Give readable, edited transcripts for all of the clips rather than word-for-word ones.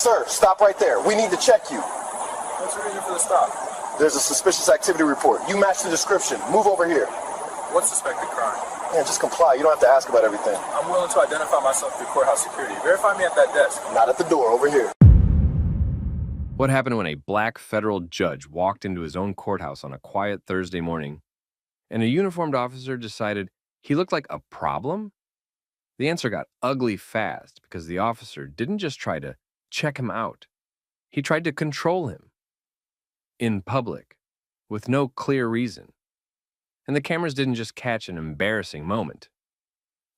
Sir, stop right there. We need to check you. What's the reason for the stop? There's a suspicious activity report. You match the description. Move over here. What suspected crime? Yeah, just comply. You don't have to ask about everything. I'm willing to identify myself through courthouse security. Verify me at that desk. Not at the door, over here. What happened when a black federal judge walked into his own courthouse on a quiet Thursday morning and a uniformed officer decided he looked like a problem? The answer got ugly fast because the officer didn't just try to check him out. He tried to control him in public with no clear reason. And the cameras didn't just catch an embarrassing moment.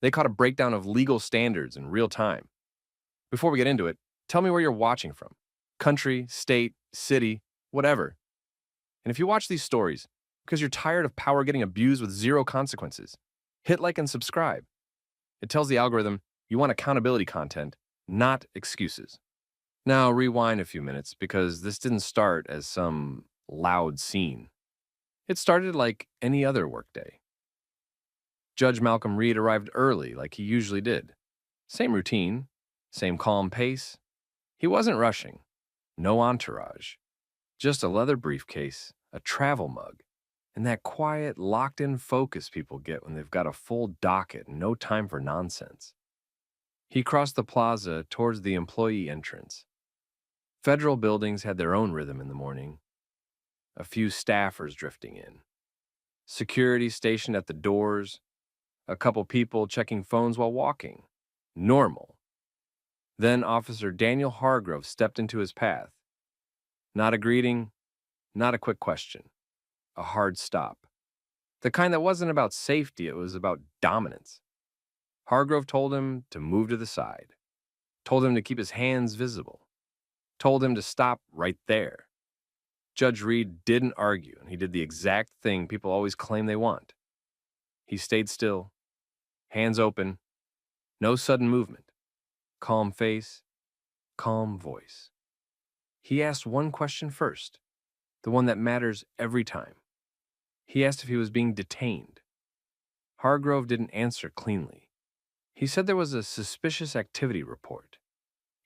They caught a breakdown of legal standards in real time. Before we get into it, tell me where you're watching from. Country, state, city, whatever. And if you watch these stories because you're tired of power getting abused with zero consequences, hit like and subscribe. It tells the algorithm you want accountability content, not excuses. Now rewind a few minutes because this didn't start as some loud scene. It started like any other workday. Judge Malcolm Reed arrived early like he usually did. Same routine, same calm pace. He wasn't rushing. No entourage. Just a leather briefcase, a travel mug, and that quiet, locked-in focus people get when they've got a full docket and no time for nonsense. He crossed the plaza towards the employee entrance. Federal buildings had their own rhythm in the morning. A few staffers drifting in. Security stationed at the doors. A couple people checking phones while walking. Normal. Then Officer Daniel Hargrove stepped into his path. Not a greeting, not a quick question. A hard stop. The kind that wasn't about safety, it was about dominance. Hargrove told him to move to the side. Told him to keep his hands visible. Told him to stop right there. Judge Reed didn't argue, and he did the exact thing people always claim they want. He stayed still, hands open, no sudden movement, calm face, calm voice. He asked one question first, the one that matters every time. He asked if he was being detained. Hargrove didn't answer cleanly. He said there was a suspicious activity report.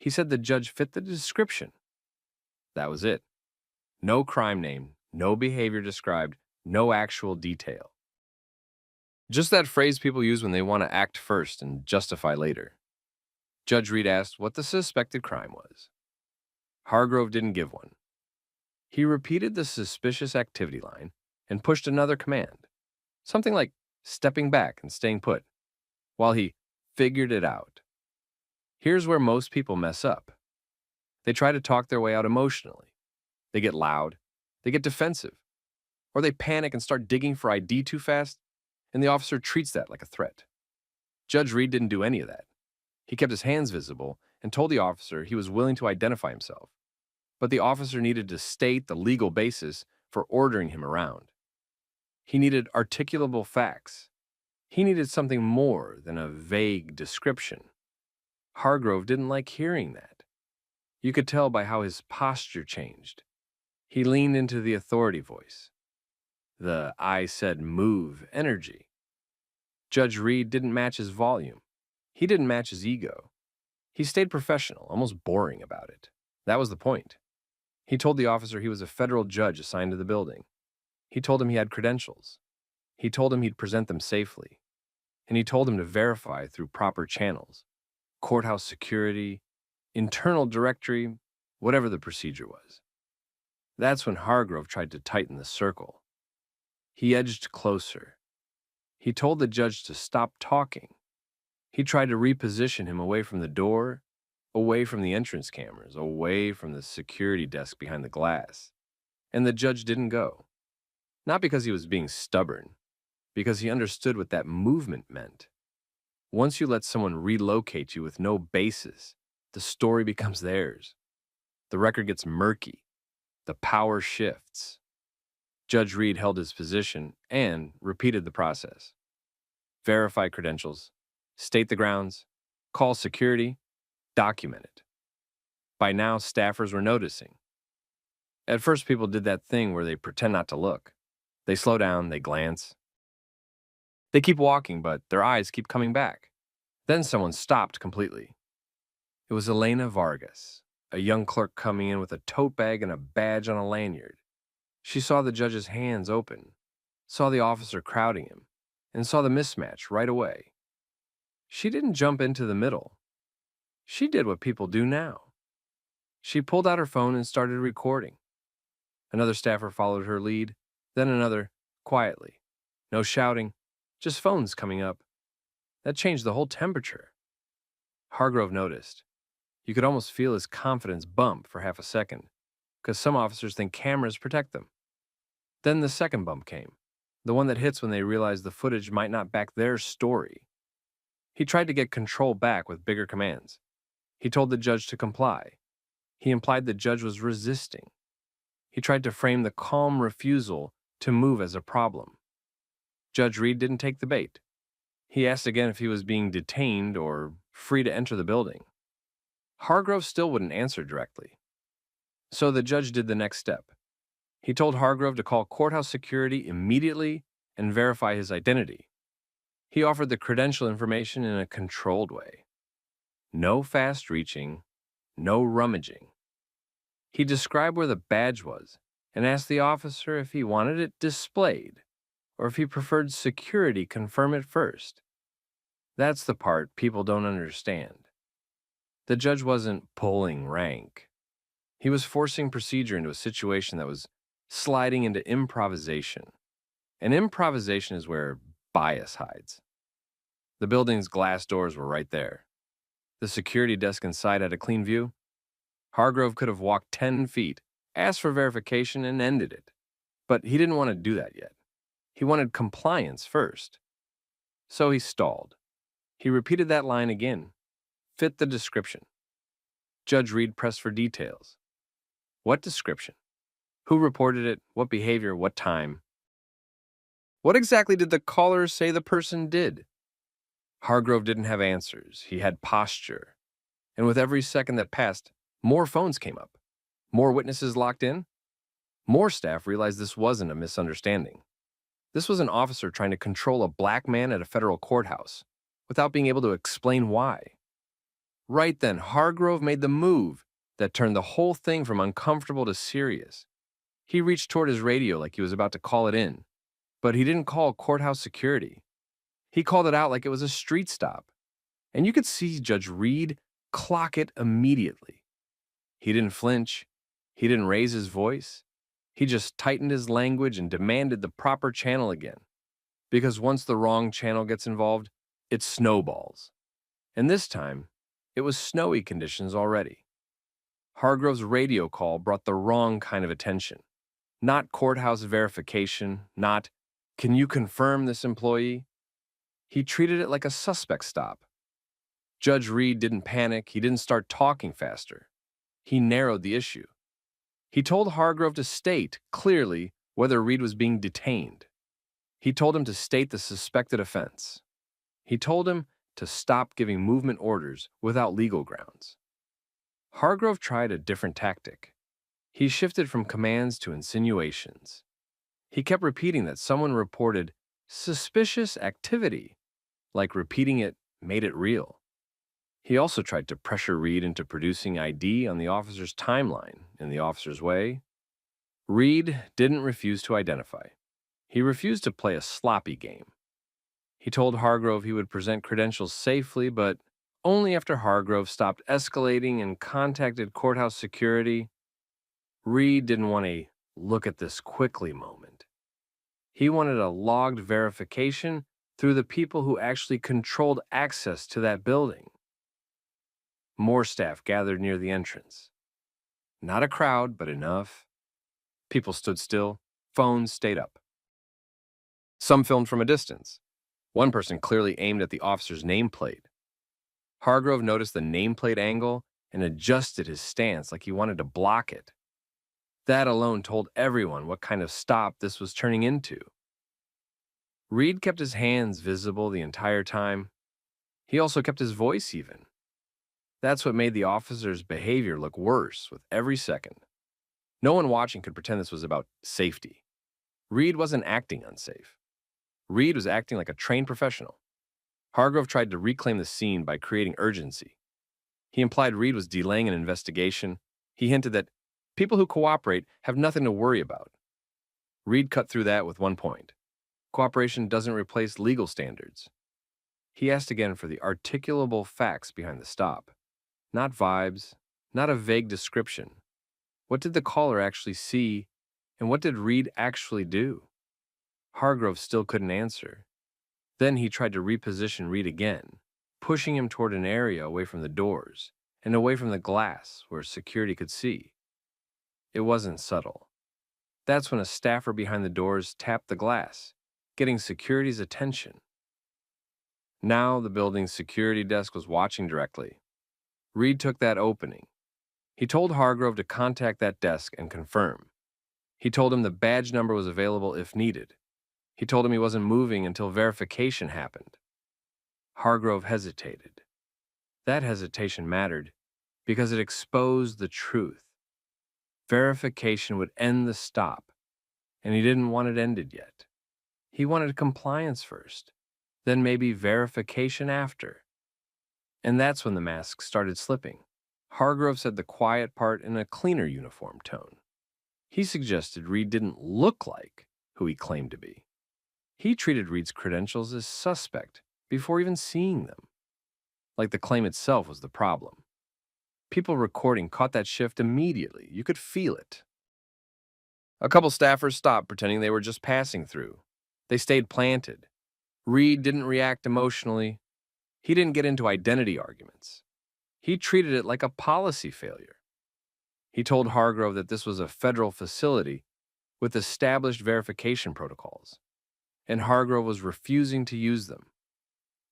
He said the judge fit the description. That was it. No crime named, no behavior described, no actual detail. Just that phrase people use when they want to act first and justify later. Judge Reed asked what the suspected crime was. Hargrove didn't give one. He repeated the suspicious activity line and pushed another command, something like stepping back and staying put, while he figured it out. Here's where most people mess up. They try to talk their way out emotionally. They get loud, they get defensive, or they panic and start digging for ID too fast, and the officer treats that like a threat. Judge Reed didn't do any of that. He kept his hands visible and told the officer he was willing to identify himself, but the officer needed to state the legal basis for ordering him around. He needed articulable facts. He needed something more than a vague description. Hargrove didn't like hearing that. You could tell by how his posture changed. He leaned into the authority voice, the I said move energy. Judge Reed didn't match his volume. He didn't match his ego. He stayed professional, almost boring about it. That was the point. He told the officer he was a federal judge assigned to the building. He told him he had credentials. He told him he'd present them safely. And he told him to verify through proper channels, courthouse security, internal directory, whatever the procedure was. That's when Hargrove tried to tighten the circle. He edged closer. He told the judge to stop talking. He tried to reposition him away from the door, away from the entrance cameras, away from the security desk behind the glass. And the judge didn't go. Not because he was being stubborn, because he understood what that movement meant. Once you let someone relocate you with no basis, the story becomes theirs. The record gets murky. The power shifts. Judge Reed held his position and repeated the process. Verify credentials, state the grounds, call security, document it. By now, staffers were noticing. At first, people did that thing where they pretend not to look. They slow down, they glance. They keep walking, but their eyes keep coming back. Then someone stopped completely. It was Elena Vargas, a young clerk coming in with a tote bag and a badge on a lanyard. She saw the judge's hands open, saw the officer crowding him, and saw the mismatch right away. She didn't jump into the middle. She did what people do now. She pulled out her phone and started recording. Another staffer followed her lead, then another, quietly. No shouting, just phones coming up. That changed the whole temperature. Hargrove noticed. You could almost feel his confidence bump for half a second, because some officers think cameras protect them. Then the second bump came, the one that hits when they realize the footage might not back their story. He tried to get control back with bigger commands. He told the judge to comply. He implied the judge was resisting. He tried to frame the calm refusal to move as a problem. Judge Reed didn't take the bait. He asked again if he was being detained or free to enter the building. Hargrove still wouldn't answer directly. So the judge did the next step. He told Hargrove to call courthouse security immediately and verify his identity. He offered the credential information in a controlled way. No fast reaching, no rummaging. He described where the badge was and asked the officer if he wanted it displayed or if he preferred security confirm it first. That's the part people don't understand. The judge wasn't pulling rank. He was forcing procedure into a situation that was sliding into improvisation. And improvisation is where bias hides. The building's glass doors were right there. The security desk inside had a clean view. Hargrove could have walked 10 feet, asked for verification, and ended it. But he didn't want to do that yet. He wanted compliance first. So he stalled. He repeated that line again. Fit the description. Judge Reed pressed for details. What description? Who reported it? What behavior? What time? What exactly did the caller say the person did? Hargrove didn't have answers. He had posture. And with every second that passed, more phones came up. More witnesses locked in. More staff realized this wasn't a misunderstanding. This was an officer trying to control a black man at a federal courthouse without being able to explain why. Right then, Hargrove made the move that turned the whole thing from uncomfortable to serious. He reached toward his radio like he was about to call it in, but he didn't call courthouse security. He called it out like it was a street stop, and you could see Judge Reed clock it immediately. He didn't flinch. He didn't raise his voice. He just tightened his language and demanded the proper channel again. Because once the wrong channel gets involved, it snowballs. And this time, it was snowy conditions already. Hargrove's radio call brought the wrong kind of attention. Not courthouse verification, not, "Can you confirm this employee?" He treated it like a suspect stop. Judge Reed didn't panic. He didn't start talking faster. He narrowed the issue. He told Hargrove to state clearly whether Reed was being detained. He told him to state the suspected offense. He told him to stop giving movement orders without legal grounds. Hargrove tried a different tactic. He shifted from commands to insinuations. He kept repeating that someone reported suspicious activity, like repeating it made it real. He also tried to pressure Reed into producing ID on the officer's timeline in the officer's way. Reed didn't refuse to identify. He refused to play a sloppy game. He told Hargrove he would present credentials safely, but only after Hargrove stopped escalating and contacted courthouse security. Reed didn't want a look at this quickly moment. He wanted a logged verification through the people who actually controlled access to that building. More staff gathered near the entrance. Not a crowd, but enough. People stood still. Phones stayed up. Some filmed from a distance. One person clearly aimed at the officer's nameplate. Hargrove noticed the nameplate angle and adjusted his stance like he wanted to block it. That alone told everyone what kind of stop this was turning into. Reed kept his hands visible the entire time. He also kept his voice even. That's what made the officer's behavior look worse with every second. No one watching could pretend this was about safety. Reed wasn't acting unsafe. Reed was acting like a trained professional. Hargrove tried to reclaim the scene by creating urgency. He implied Reed was delaying an investigation, He hinted that people who cooperate have nothing to worry about. Reed cut through that with one point. Cooperation doesn't replace legal standards. He asked again for the articulable facts behind the stop. Not vibes, not a vague description. What did the caller actually see, and what did Reed actually do? Hargrove still couldn't answer. Then he tried to reposition Reed again, pushing him toward an area away from the doors and away from the glass where security could see. It wasn't subtle. That's when a staffer behind the doors tapped the glass, getting security's attention. Now the building's security desk was watching directly. Reed took that opening. He told Hargrove to contact that desk and confirm. He told him the badge number was available if needed. He told him he wasn't moving until verification happened. Hargrove hesitated. That hesitation mattered because it exposed the truth. Verification would end the stop, and he didn't want it ended yet. He wanted compliance first, then maybe verification after. And that's when the mask started slipping. Hargrove said the quiet part in a cleaner uniform tone. He suggested Reed didn't look like who he claimed to be. He treated Reed's credentials as suspect before even seeing them, like the claim itself was the problem. People recording caught that shift immediately. You could feel it. A couple staffers stopped pretending they were just passing through. They stayed planted. Reed didn't react emotionally. He didn't get into identity arguments. He treated it like a policy failure. He told Hargrove that this was a federal facility with established verification protocols, and Hargrove was refusing to use them.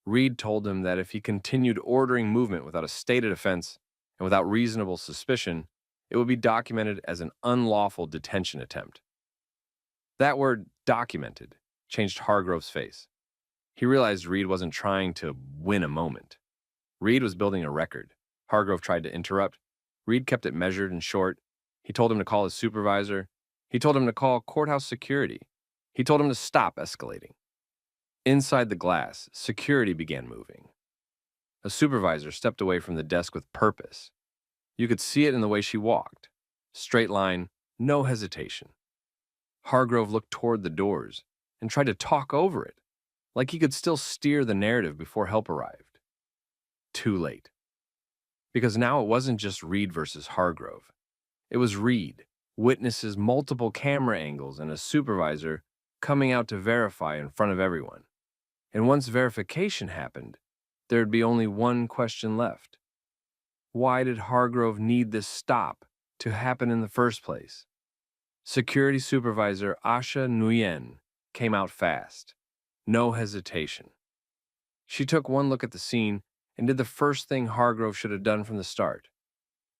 Reed told him that if he continued ordering movement without a stated offense and without reasonable suspicion, it would be documented as an unlawful detention attempt. That word, documented, changed Hargrove's face. He realized Reed wasn't trying to win a moment. Reed was building a record. Hargrove tried to interrupt. Reed kept it measured and short. He told him to call his supervisor. He told him to call courthouse security. He told him to stop escalating. Inside the glass, security began moving. A supervisor stepped away from the desk with purpose. You could see it in the way she walked. Straight line, no hesitation. Hargrove looked toward the doors and tried to talk over it, like he could still steer the narrative before help arrived. Too late. Because now it wasn't just Reed versus Hargrove. It was Reed, witnesses, multiple camera angles, and a supervisor coming out to verify in front of everyone. And once verification happened, there'd be only one question left. Why did Hargrove need this stop to happen in the first place? Security Supervisor Asha Nguyen came out fast. No hesitation. She took one look at the scene and did the first thing Hargrove should have done from the start.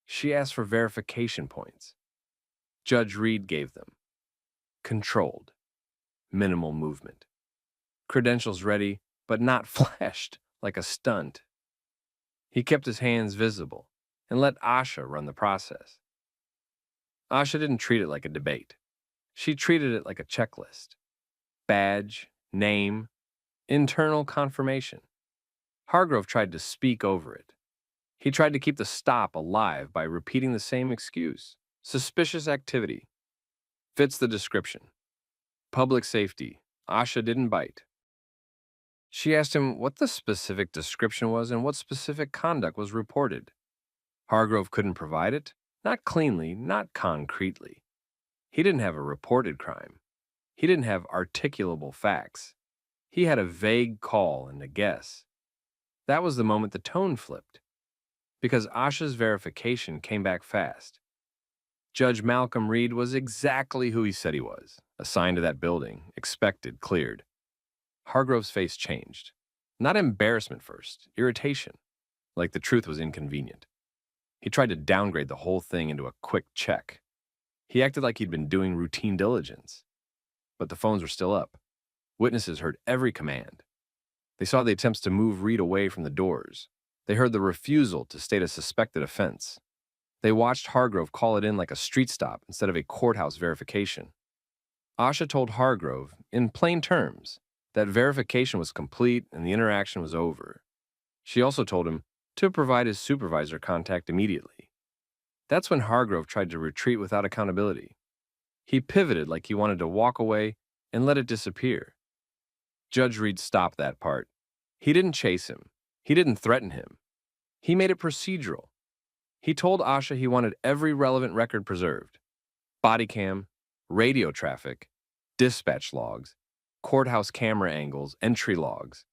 She asked for verification points. Judge Reed gave them. Controlled. Minimal movement. Credentials ready, but not flashed like a stunt. He kept his hands visible and let Asha run the process. Asha didn't treat it like a debate. She treated it like a checklist. Badge, name, internal confirmation. Hargrove tried to speak over it. He tried to keep the stop alive by repeating the same excuse. Suspicious activity. Fits the description. Public safety. Asha didn't bite. She asked him what the specific description was and what specific conduct was reported. Hargrove couldn't provide it. Not cleanly, not concretely. He didn't have a reported crime. He didn't have articulable facts. He had a vague call and a guess. That was the moment the tone flipped, because Asha's verification came back fast. Judge Malcolm Reed was exactly who he said he was, assigned to that building, expected, cleared. Hargrove's face changed. Not embarrassment first, irritation, like the truth was inconvenient. He tried to downgrade the whole thing into a quick check. He acted like he'd been doing routine diligence. But the phones were still up. Witnesses heard every command. They saw the attempts to move Reed away from the doors. They heard the refusal to state a suspected offense. They watched Hargrove call it in like a street stop instead of a courthouse verification. Asha told Hargrove, in plain terms, that verification was complete and the interaction was over. She also told him to provide his supervisor contact immediately. That's when Hargrove tried to retreat without accountability. He pivoted like he wanted to walk away and let it disappear. Judge Reed stopped that part. He didn't chase him. He didn't threaten him. He made it procedural. He told Asha he wanted every relevant record preserved: body cam, radio traffic, dispatch logs, courthouse camera angles, entry logs.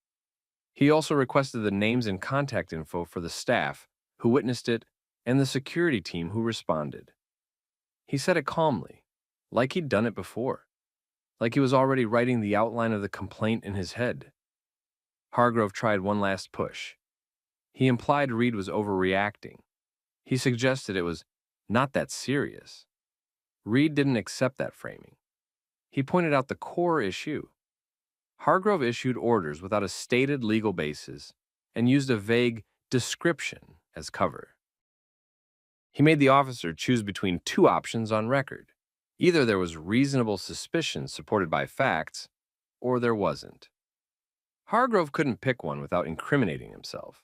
He also requested the names and contact info for the staff who witnessed it and the security team who responded. He said it calmly, like he'd done it before, like he was already writing the outline of the complaint in his head. Hargrove tried one last push. He implied Reed was overreacting. He suggested it was not that serious. Reed didn't accept that framing. He pointed out the core issue. Hargrove issued orders without a stated legal basis and used a vague description as cover. He made the officer choose between two options on record. Either there was reasonable suspicion supported by facts, or there wasn't. Hargrove couldn't pick one without incriminating himself.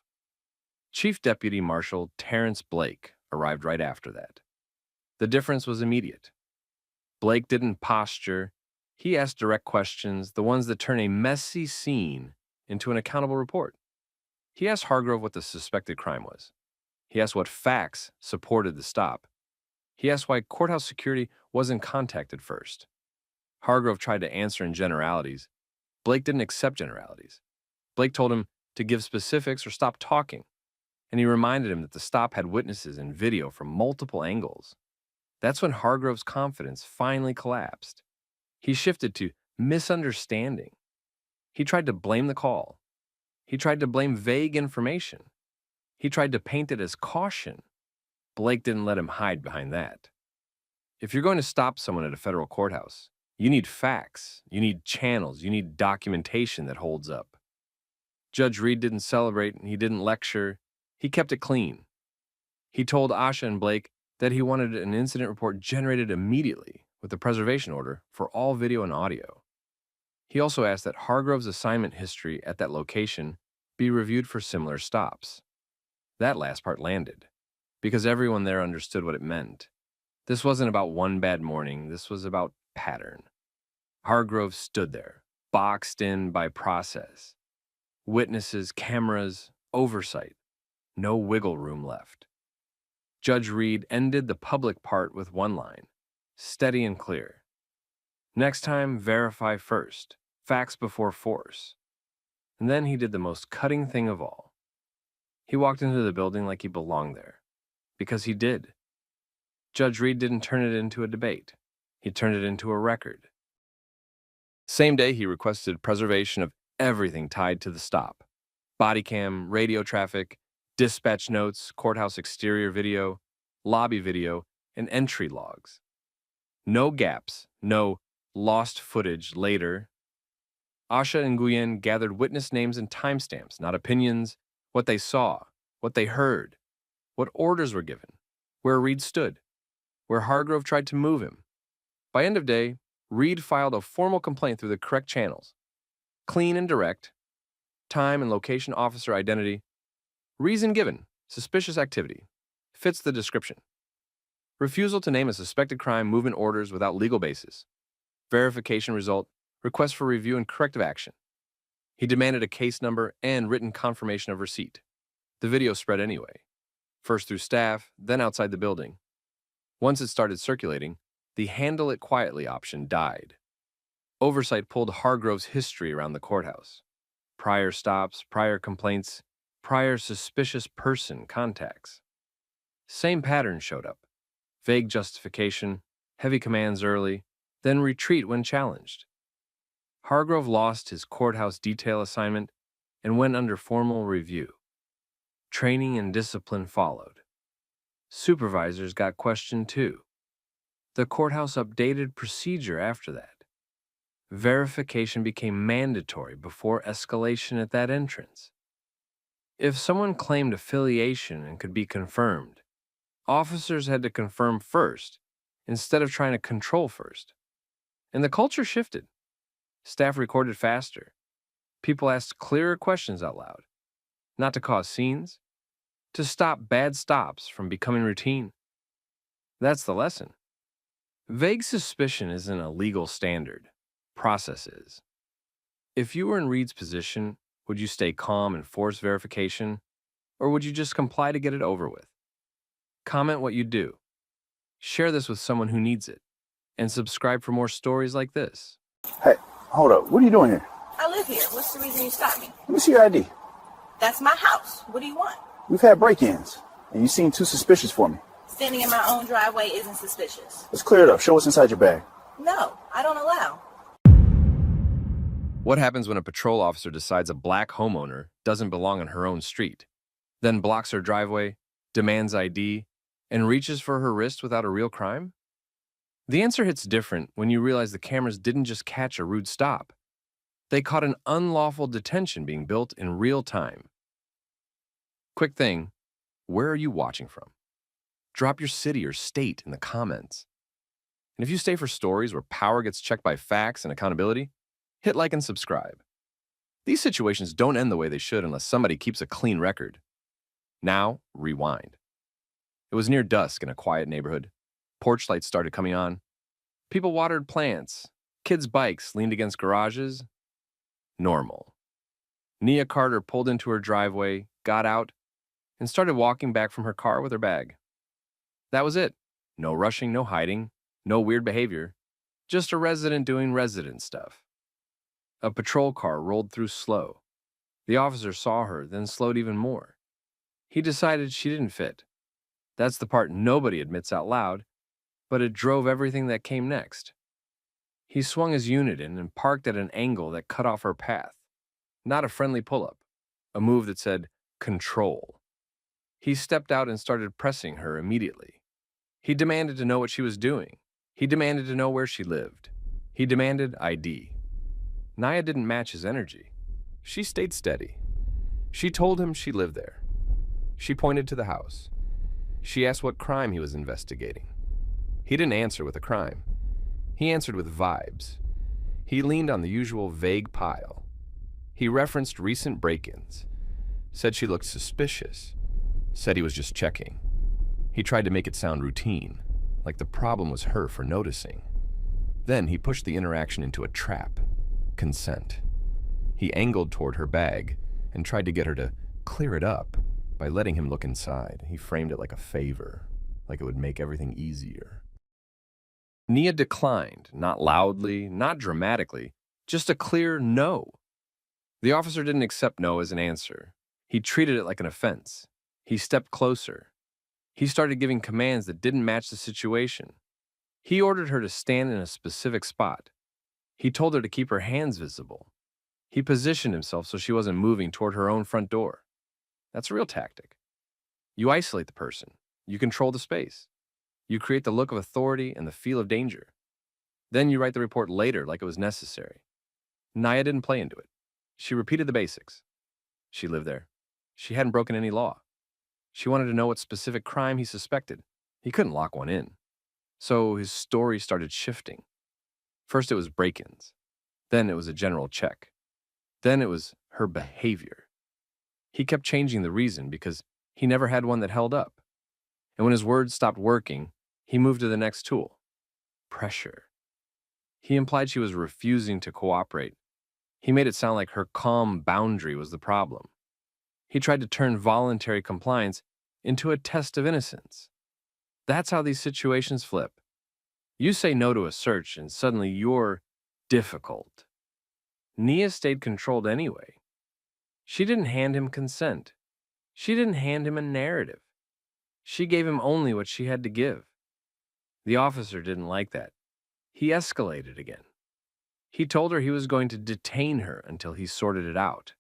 Chief Deputy Marshal Terrence Blake arrived right after that. The difference was immediate. Blake didn't posture. He asked direct questions, the ones that turn a messy scene into an accountable report. He asked Hargrove what the suspected crime was. He asked what facts supported the stop. He asked why courthouse security wasn't contacted first. Hargrove tried to answer in generalities. Blake didn't accept generalities. Blake told him to give specifics or stop talking, and he reminded him that the stop had witnesses and video from multiple angles. That's when Hargrove's confidence finally collapsed. He shifted to misunderstanding. He tried to blame the call. He tried to blame vague information. He tried to paint it as caution. Blake didn't let him hide behind that. If you're going to stop someone at a federal courthouse, you need facts, you need channels, you need documentation that holds up. Judge Reed didn't celebrate and he didn't lecture. He kept it clean. He told Asha and Blake that he wanted an incident report generated immediately with a preservation order for all video and audio. He also asked that Hargrove's assignment history at that location be reviewed for similar stops. That last part landed, because everyone there understood what it meant. This wasn't about one bad morning, this was about pattern. Hargrove stood there, boxed in by process. Witnesses, cameras, oversight. No wiggle room left. Judge Reed ended the public part with one line, steady and clear. Next time, verify first, facts before force. And then he did the most cutting thing of all. He walked into the building like he belonged there, because he did. Judge Reed didn't turn it into a debate. He turned it into a record. Same day, he requested preservation of everything tied to the stop: body cam, radio traffic, dispatch notes, courthouse exterior video, lobby video, and entry logs. No gaps, no lost footage later. Asha and Nguyen gathered witness names and timestamps, not opinions, what they saw, what they heard, what orders were given, where Reed stood, where Hargrove tried to move him. By end of day, Reed filed a formal complaint through the correct channels. Clean and direct. Time and location, officer identity. Reason given: suspicious activity. Fits the description. Refusal to name a suspected crime, movement orders without legal basis. Verification result: request for review and corrective action. He demanded a case number and written confirmation of receipt. The video spread anyway, first through staff, then outside the building. Once it started circulating, the handle it quietly option died. Oversight pulled Hargrove's history around the courthouse. Prior stops, prior complaints, prior suspicious person contacts. Same pattern showed up. Vague justification, heavy commands early, then retreat when challenged. Hargrove lost his courthouse detail assignment and went under formal review. Training and discipline followed. Supervisors got questioned too. The courthouse updated procedure after that. Verification became mandatory before escalation at that entrance. If someone claimed affiliation and could be confirmed, officers had to confirm first instead of trying to control first. And the culture shifted. Staff recorded faster. People asked clearer questions out loud, not to cause scenes, to stop bad stops from becoming routine. That's the lesson. Vague suspicion isn't a legal standard. Process is. If you were in Reed's position, would you stay calm and force verification, or would you just comply to get it over with? Comment what you do. Share this with someone who needs it, and subscribe for more stories like this. Hey, hold up. What are you doing here? I live here. What's the reason you stopped me? Let me see your ID. That's my house. What do you want? We've had break-ins, and you seem too suspicious for me. Standing in my own driveway isn't suspicious. Let's clear it up. Show what's inside your bag. No, I don't allow. What happens when a patrol officer decides a black homeowner doesn't belong on her own street, then blocks her driveway, demands ID, and reaches for her wrist without a real crime? The answer hits different when you realize the cameras didn't just catch a rude stop. They caught an unlawful detention being built in real time. Quick thing, where are you watching from? Drop your city or state in the comments. And if you stay for stories where power gets checked by facts and accountability, hit like and subscribe. These situations don't end the way they should unless somebody keeps a clean record. Now, rewind. It was near dusk in a quiet neighborhood. Porch lights started coming on. People watered plants. Kids' bikes leaned against garages. Normal. Nia Carter pulled into her driveway, got out, and started walking back from her car with her bag. That was it. No rushing, no hiding, no weird behavior. Just a resident doing resident stuff. A patrol car rolled through slow. The officer saw her, then slowed even more. He decided she didn't fit. That's the part nobody admits out loud, but it drove everything that came next. He swung his unit in and parked at an angle that cut off her path. Not a friendly pull-up, a move that said, control. He stepped out and started pressing her immediately. He demanded to know what she was doing. He demanded to know where she lived. He demanded ID. Nia didn't match his energy. She stayed steady. She told him she lived there. She pointed to the house. She asked what crime he was investigating. He didn't answer with a crime. He answered with vibes. He leaned on the usual vague pile. He referenced recent break-ins. Said she looked suspicious. Said he was just checking. He tried to make it sound routine, like the problem was her for noticing. Then he pushed the interaction into a trap. Consent. He angled toward her bag and tried to get her to clear it up by letting him look inside. He framed it like a favor, like it would make everything easier. Nia declined, not loudly, not dramatically, just a clear no. The officer didn't accept no as an answer. He treated it like an offense. He stepped closer. He started giving commands that didn't match the situation. He ordered her to stand in a specific spot. He told her to keep her hands visible. He positioned himself so she wasn't moving toward her own front door. That's a real tactic. You isolate the person. You control the space. You create the look of authority and the feel of danger. Then you write the report later like it was necessary. Nia didn't play into it. She repeated the basics. She lived there. She hadn't broken any law. She wanted to know what specific crime he suspected. He couldn't lock one in. So his story started shifting. First it was break-ins. Then it was a general check. Then it was her behavior. He kept changing the reason because he never had one that held up. And when his words stopped working, he moved to the next tool. Pressure. He implied she was refusing to cooperate. He made it sound like her calm boundary was the problem. He tried to turn voluntary compliance into a test of innocence. That's how these situations flip. You say no to a search and suddenly you're difficult. Nia stayed controlled anyway. She didn't hand him consent. She didn't hand him a narrative. She gave him only what she had to give. The officer didn't like that. He escalated again. He told her he was going to detain her until he sorted it out.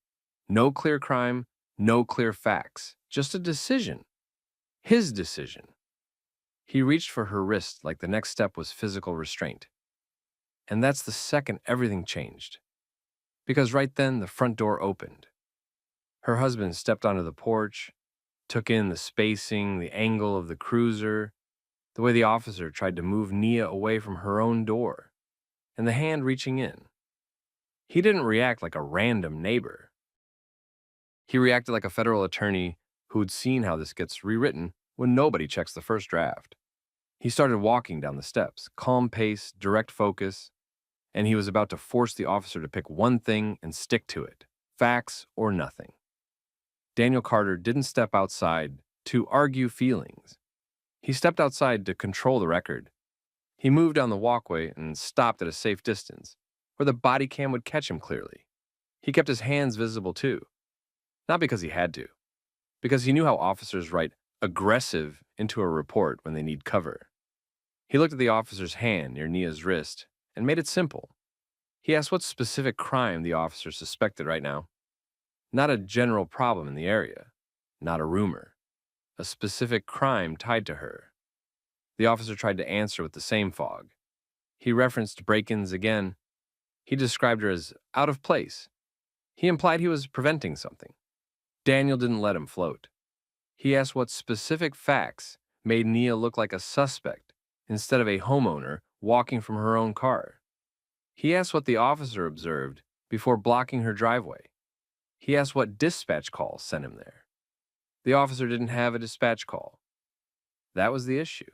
No clear crime, no clear facts, just a decision. His decision. He reached for her wrist like the next step was physical restraint. And that's the second everything changed. Because right then the front door opened. Her husband stepped onto the porch, took in the spacing, the angle of the cruiser, the way the officer tried to move Nia away from her own door, and the hand reaching in. He didn't react like a random neighbor. He reacted like a federal attorney who'd seen how this gets rewritten when nobody checks the first draft. He started walking down the steps, calm pace, direct focus, and he was about to force the officer to pick one thing and stick to it, facts or nothing. Daniel Carter didn't step outside to argue feelings. He stepped outside to control the record. He moved down the walkway and stopped at a safe distance, where the body cam would catch him clearly. He kept his hands visible too, not because he had to, because he knew how officers write aggressive into a report when they need cover. He looked at the officer's hand near Nia's wrist and made it simple. He asked what specific crime the officer suspected right now. Not a general problem in the area, not a rumor, a specific crime tied to her. The officer tried to answer with the same fog. He referenced break-ins again. He described her as out of place. He implied he was preventing something. Daniel didn't let him float. He asked what specific facts made Nia look like a suspect instead of a homeowner walking from her own car. He asked what the officer observed before blocking her driveway. He asked what dispatch call sent him there. The officer didn't have a dispatch call. That was the issue.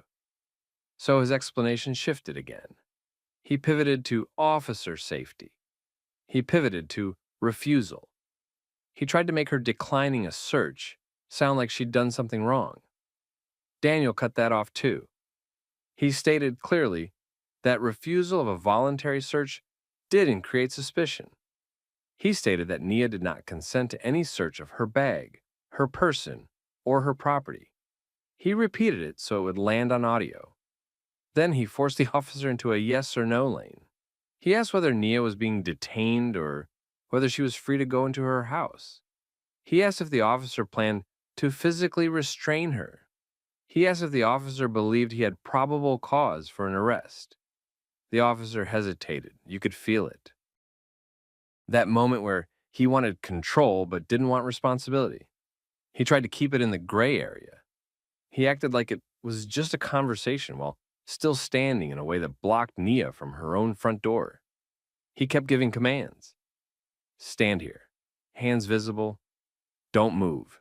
So his explanation shifted again. He pivoted to officer safety. He pivoted to refusal. He tried to make her declining a search sound like she'd done something wrong. Daniel cut that off too. He stated clearly that refusal of a voluntary search didn't create suspicion. He stated that Nia did not consent to any search of her bag, her person, or her property. He repeated it so it would land on audio. Then he forced the officer into a yes or no lane. He asked whether Nia was being detained or whether she was free to go into her house. He asked if the officer planned to physically restrain her. He asked if the officer believed he had probable cause for an arrest. The officer hesitated. You could feel it. That moment where he wanted control but didn't want responsibility. He tried to keep it in the gray area. He acted like it was just a conversation while still standing in a way that blocked Nia from her own front door. He kept giving commands. Stand here. Hands visible. Don't move.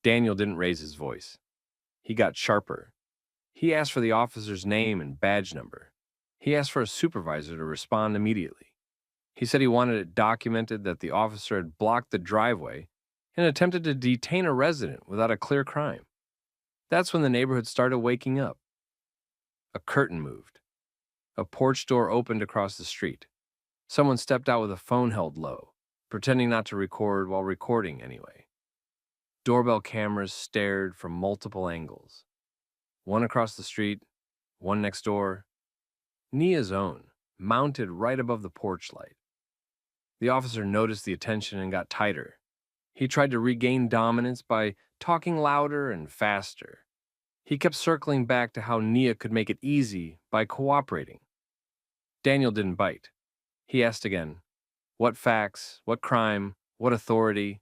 Daniel didn't raise his voice. He got sharper. He asked for the officer's name and badge number. He asked for a supervisor to respond immediately. He said he wanted it documented that the officer had blocked the driveway and attempted to detain a resident without a clear crime. That's when the neighborhood started waking up. A curtain moved. A porch door opened across the street. Someone stepped out with a phone held low, pretending not to record while recording anyway. Doorbell cameras stared from multiple angles. One across the street, one next door. Nia's own, mounted right above the porch light. The officer noticed the attention and got tighter. He tried to regain dominance by talking louder and faster. He kept circling back to how Nia could make it easy by cooperating. Daniel didn't bite. He asked again, what facts, what crime, what authority?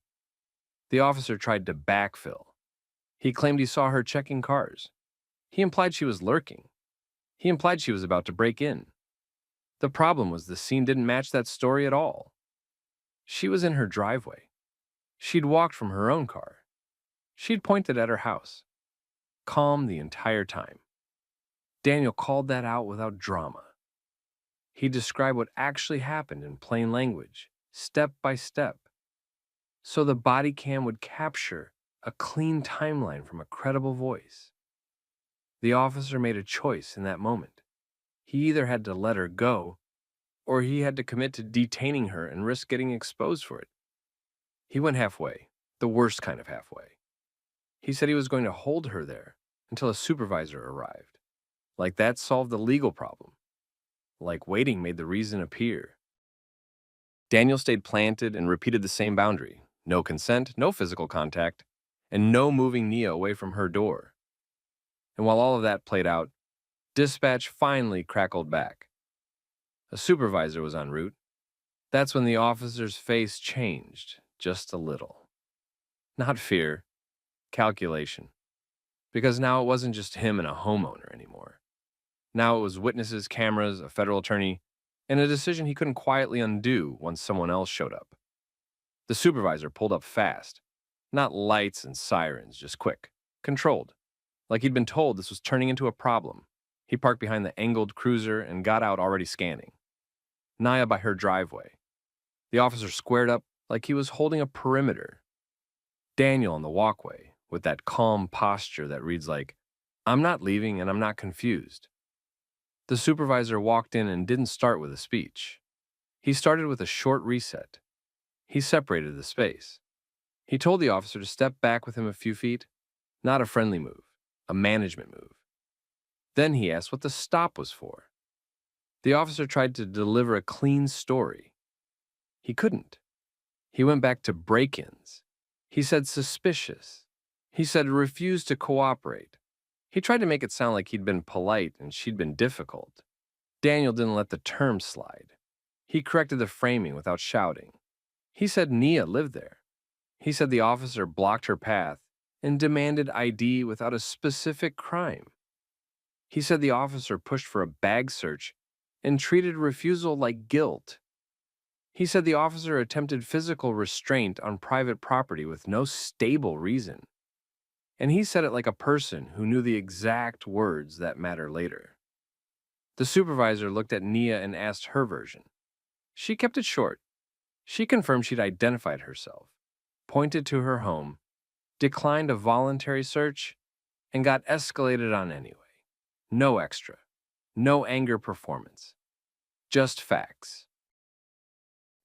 The officer tried to backfill. He claimed he saw her checking cars. He implied she was lurking. He implied she was about to break in. The problem was the scene didn't match that story at all. She was in her driveway. She'd walked from her own car. She'd pointed at her house. Calm the entire time. Daniel called that out without drama. He described what actually happened in plain language, step by step, so the body cam would capture a clean timeline from a credible voice. The officer made a choice in that moment. He either had to let her go, or he had to commit to detaining her and risk getting exposed for it. He went halfway, the worst kind of halfway. He said he was going to hold her there until a supervisor arrived. Like that solved the legal problem. Like waiting made the reason appear. Daniel stayed planted and repeated the same boundary. No consent, no physical contact, and no moving Nia away from her door. And while all of that played out, dispatch finally crackled back. A supervisor was en route. That's when the officer's face changed just a little. Not fear, calculation. Because now it wasn't just him and a homeowner anymore. Now it was witnesses, cameras, a federal attorney, and a decision he couldn't quietly undo once someone else showed up. The supervisor pulled up fast. Not lights and sirens, just quick, controlled. Like he'd been told this was turning into a problem. He parked behind the angled cruiser and got out already scanning. Naya by her driveway. The officer squared up like he was holding a perimeter. Daniel on the walkway with that calm posture that reads like, "I'm not leaving and I'm not confused." The supervisor walked in and didn't start with a speech. He started with a short reset. He separated the space. He told the officer to step back with him a few feet, not a friendly move, a management move. Then he asked what the stop was for. The officer tried to deliver a clean story. He couldn't. He went back to break-ins. He said suspicious. He said refused to cooperate. He tried to make it sound like he'd been polite and she'd been difficult. Daniel didn't let the term slide. He corrected the framing without shouting. He said Nia lived there. He said the officer blocked her path and demanded ID without a specific crime. He said the officer pushed for a bag search and treated refusal like guilt. He said the officer attempted physical restraint on private property with no stable reason. And he said it like a person who knew the exact words that matter later. The supervisor looked at Nia and asked her version. She kept it short. She confirmed she'd identified herself, pointed to her home, declined a voluntary search, and got escalated on anyway. No extra. No anger performance. Just facts.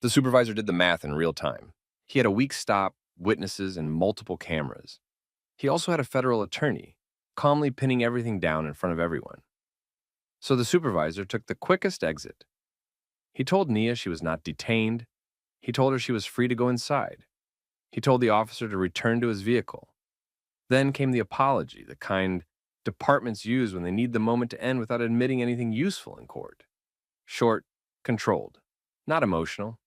The supervisor did the math in real time. He had a weak stop, witnesses, and multiple cameras. He also had a federal attorney, calmly pinning everything down in front of everyone. So the supervisor took the quickest exit. He told Nia she was not detained. He told her she was free to go inside. He told the officer to return to his vehicle. Then came the apology, the kind departments use when they need the moment to end without admitting anything useful in court. Short, controlled, not emotional.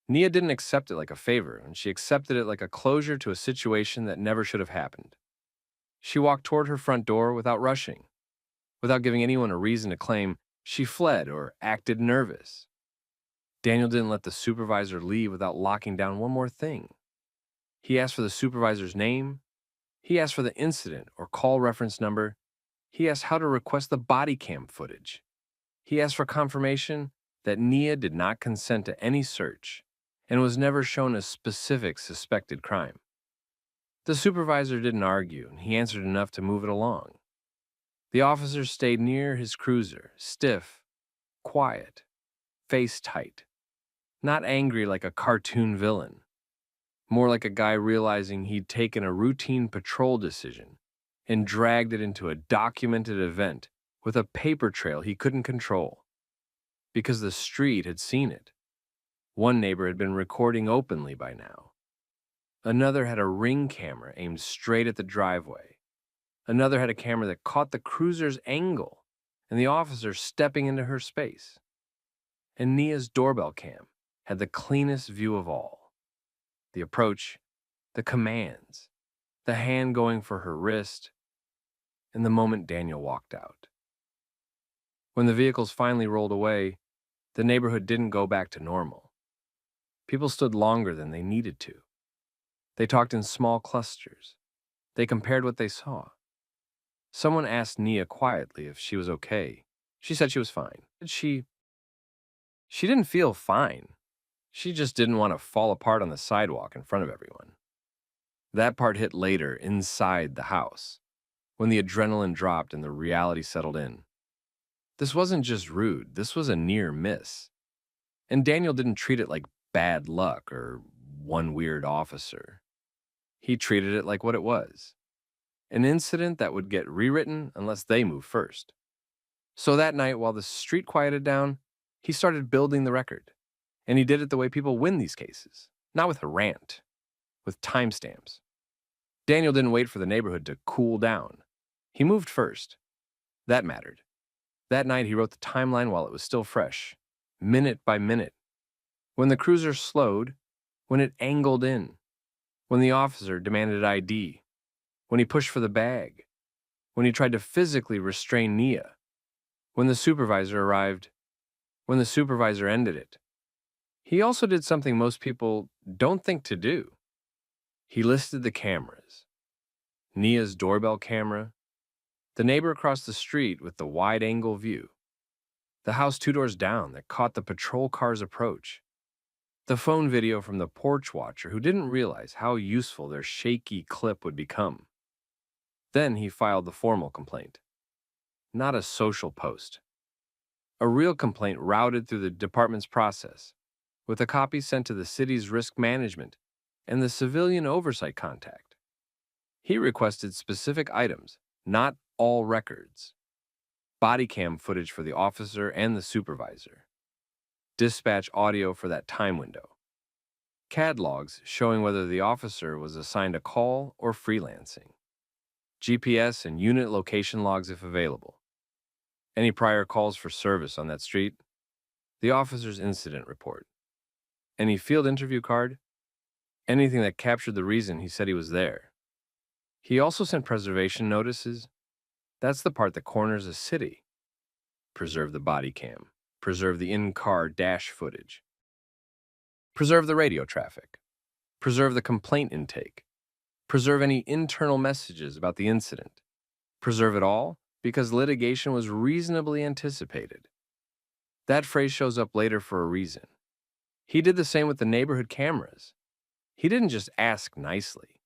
Nia didn't accept it like a favor, and she accepted it like a closure to a situation that never should have happened. She walked toward her front door without rushing, without giving anyone a reason to claim she fled or acted nervous. Daniel didn't let the supervisor leave without locking down one more thing. He asked for the supervisor's name. He asked for the incident or call reference number. He asked how to request the Bodycam footage. He asked for confirmation that Nia did not consent to any search and was never shown a specific suspected crime. The supervisor didn't argue, and he answered enough to move it along. The officer stayed near his cruiser, stiff, quiet, face tight, not angry like a cartoon villain, more like a guy realizing he'd taken a routine patrol decision and dragged it into a documented event with a paper trail he couldn't control. Because the street had seen it. One neighbor had been recording openly by now. Another had a ring camera aimed straight at the driveway. Another had a camera that caught the cruiser's angle and the officer stepping into her space. And Nia's doorbell cam had the cleanest view of all. The approach, the commands, the hand going for her wrist, and the moment Daniel walked out. When the vehicles finally rolled away, the neighborhood didn't go back to normal. People stood longer than they needed to. They talked in small clusters. They compared what they saw. Someone asked Nia quietly if she was okay. She said she was fine. She didn't feel fine. She just didn't want to fall apart on the sidewalk in front of everyone. That part hit later, inside the house, when the adrenaline dropped and the reality settled in. This wasn't just rude, this was a near miss. And Daniel didn't treat it like bad luck or one weird officer. He treated it like what it was. An incident that would get rewritten unless they moved first. So that night, while the street quieted down, he started building the record. And he did it the way people win these cases, not with a rant, with timestamps. Daniel didn't wait for the neighborhood to cool down. He moved first. That mattered. That night, he wrote the timeline while it was still fresh, minute by minute. When the cruiser slowed, when it angled in, when the officer demanded ID, when he pushed for the bag, when he tried to physically restrain Nia, when the supervisor arrived, when the supervisor ended it. He also did something most people don't think to do. He listed the cameras. Nia's doorbell camera, The neighbor across the street with the wide-angle view. The house 2 doors down that caught the patrol car's approach. The phone video from the porch watcher who didn't realize how useful their shaky clip would become. Then he filed the formal complaint. Not a social post. A real complaint routed through the department's process, with a copy sent to the city's risk management and the civilian oversight contact. He requested specific items, not all records. Bodycam footage for the officer and the supervisor. Dispatch audio for that time window. CAD logs showing whether the officer was assigned a call or freelancing. GPS and unit location logs if available. Any prior calls for service on that street? The officer's incident report. Any field interview card? Anything that captured the reason he said he was there. He also sent preservation notices. That's the part that corners a city. Preserve the body cam. Preserve the in-car dash footage. Preserve the radio traffic. Preserve the complaint intake. Preserve any internal messages about the incident. Preserve it all because litigation was reasonably anticipated. That phrase shows up later for a reason. He did the same with the neighborhood cameras. He didn't just ask nicely.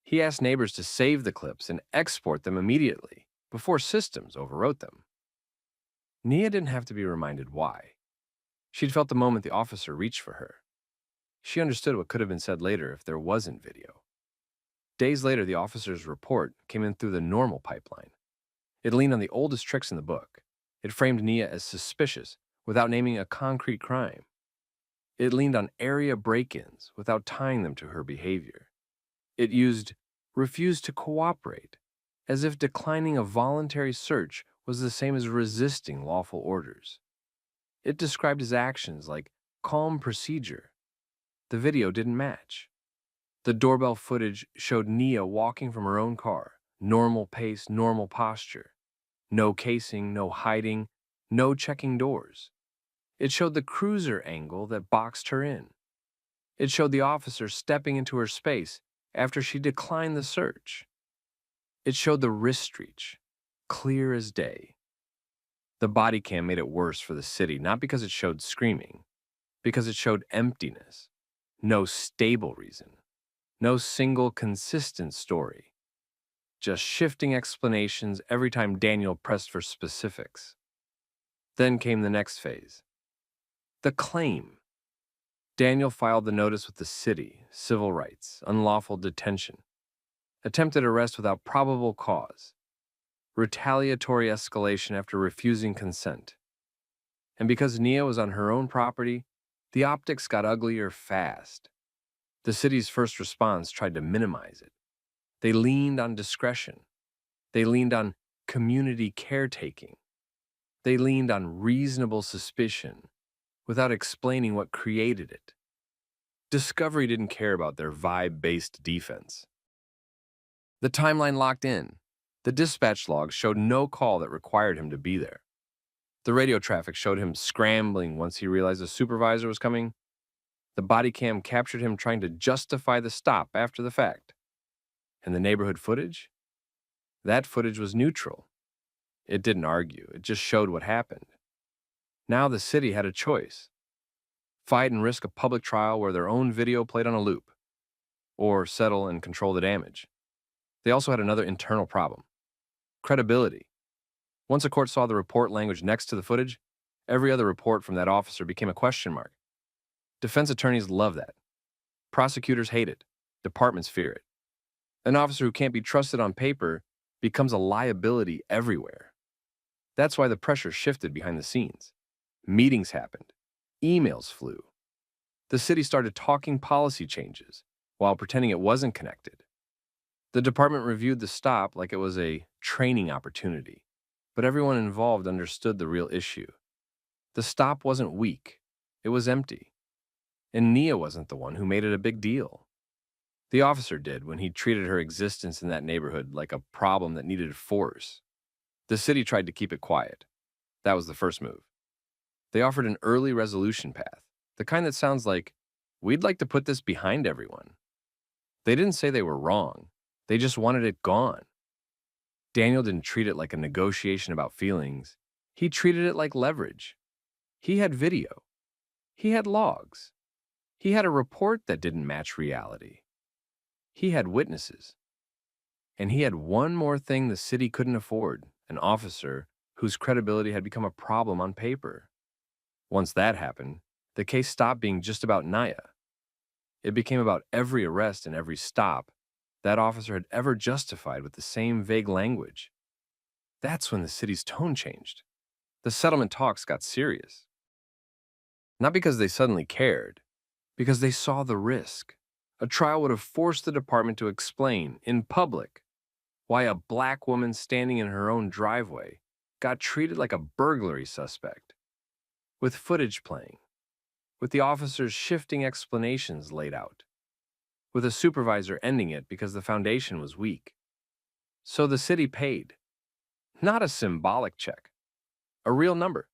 He asked neighbors to save the clips and export them immediately, before systems overwrote them. Nia didn't have to be reminded why. She'd felt the moment the officer reached for her. She understood what could have been said later if there wasn't video. Days later, the officer's report came in through the normal pipeline. It leaned on the oldest tricks in the book. It framed Nia as suspicious without naming a concrete crime. It leaned on area break-ins without tying them to her behavior. It used refused to cooperate, as if declining a voluntary search was the same as resisting lawful orders. It described his actions like calm procedure. The video didn't match. The doorbell footage showed Nia walking from her own car, normal pace, normal posture. No casing, no hiding, no checking doors. It showed the cruiser angle that boxed her in. It showed the officer stepping into her space after she declined the search. It showed the wrist reach, clear as day. The body cam made it worse for the city, not because it showed screaming, because it showed emptiness. No stable reason. No single consistent story. Just shifting explanations every time Daniel pressed for specifics. Then came the next phase. The claim. Daniel filed the notice with the city, civil rights, unlawful detention, attempted arrest without probable cause, retaliatory escalation after refusing consent. And because Nia was on her own property, the optics got uglier fast. The city's first response tried to minimize it. They leaned on discretion. They leaned on community caretaking. They leaned on reasonable suspicion without explaining what created it. Discovery didn't care about their vibe-based defense. The timeline locked in. The dispatch logs showed no call that required him to be there. The radio traffic showed him scrambling once he realized the supervisor was coming. The body cam captured him trying to justify the stop after the fact. And the neighborhood footage? That footage was neutral. It didn't argue. It just showed what happened. Now the city had a choice. Fight and risk a public trial where their own video played on a loop, or settle and control the damage. They also had another internal problem. Credibility. Once a court saw the report language next to the footage, every other report from that officer became a question mark. Defense attorneys love that. Prosecutors hate it. Departments fear it. An officer who can't be trusted on paper becomes a liability everywhere. That's why the pressure shifted behind the scenes. Meetings happened. Emails flew. The city started talking policy changes while pretending it wasn't connected. The department reviewed the stop like it was a training opportunity, but everyone involved understood the real issue. The stop wasn't weak. It was empty. And Nia wasn't the one who made it a big deal. The officer did when he treated her existence in that neighborhood like a problem that needed force. The city tried to keep it quiet. That was the first move. They offered an early resolution path, the kind that sounds like, we'd like to put this behind everyone. They didn't say they were wrong. They just wanted it gone. Daniel didn't treat it like a negotiation about feelings. He treated it like leverage. He had video. He had logs. He had a report that didn't match reality. He had witnesses. And he had one more thing the city couldn't afford, an officer whose credibility had become a problem on paper. Once that happened, the case stopped being just about Naya. It became about every arrest and every stop that officer had ever justified with the same vague language. That's when the city's tone changed. The settlement talks got serious. Not because they suddenly cared, because they saw the risk. A trial would have forced the department to explain, in public, why a black woman standing in her own driveway got treated like a burglary suspect, with footage playing, with the officers' shifting explanations laid out, with a supervisor ending it because the foundation was weak. So the city paid. Not a symbolic check. A real number.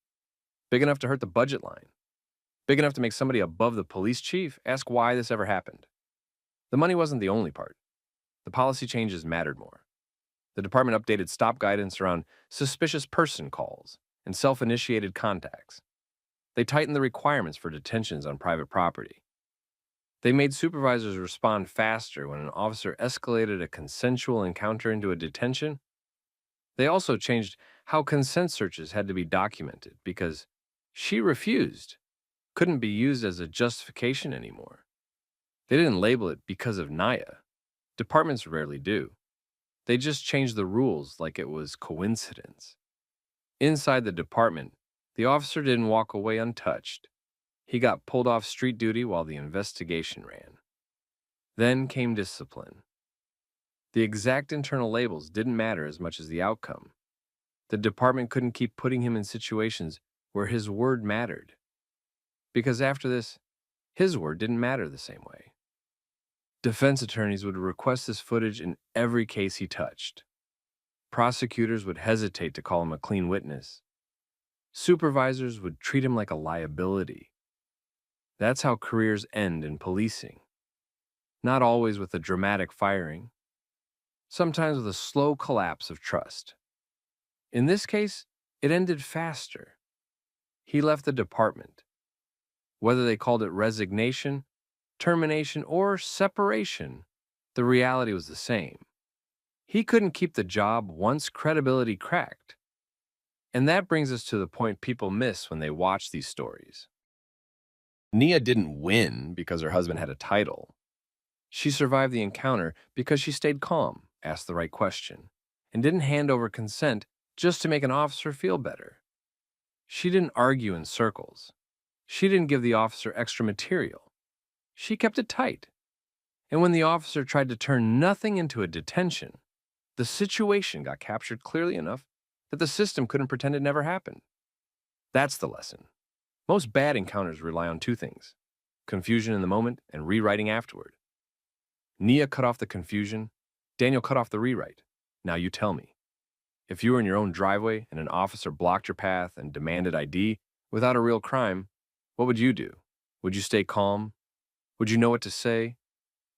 Big enough to hurt the budget line. Big enough to make somebody above the police chief ask why this ever happened. The money wasn't the only part. The policy changes mattered more. The department updated stop guidance around suspicious person calls and self-initiated contacts. They tightened the requirements for detentions on private property. They made supervisors respond faster when an officer escalated a consensual encounter into a detention. They also changed how consent searches had to be documented because she refused couldn't be used as a justification anymore. They didn't label it because of Naya. Departments rarely do. They just changed the rules like it was coincidence. Inside the department, the officer didn't walk away untouched. He got pulled off street duty while the investigation ran. Then came discipline. The exact internal labels didn't matter as much as the outcome. The department couldn't keep putting him in situations where his word mattered. Because after this, his word didn't matter the same way. Defense attorneys would request this footage in every case he touched. Prosecutors would hesitate to call him a clean witness. Supervisors would treat him like a liability. That's how careers end in policing. Not always with a dramatic firing. Sometimes with a slow collapse of trust. In this case, it ended faster. He left the department. Whether they called it resignation, termination, or separation, the reality was the same. He couldn't keep the job once credibility cracked. And that brings us to the point people miss when they watch these stories. Nia didn't win because her husband had a title. She survived the encounter because she stayed calm, asked the right question, and didn't hand over consent just to make an officer feel better. She didn't argue in circles. She didn't give the officer extra material. She kept it tight. And when the officer tried to turn nothing into a detention, the situation got captured clearly enough that the system couldn't pretend it never happened. That's the lesson. Most bad encounters rely on two things: confusion in the moment and rewriting afterward. Nia cut off the confusion. Daniel cut off the rewrite. Now you tell me. If you were in your own driveway and an officer blocked your path and demanded ID without a real crime, what would you do? Would you stay calm? Would you know what to say?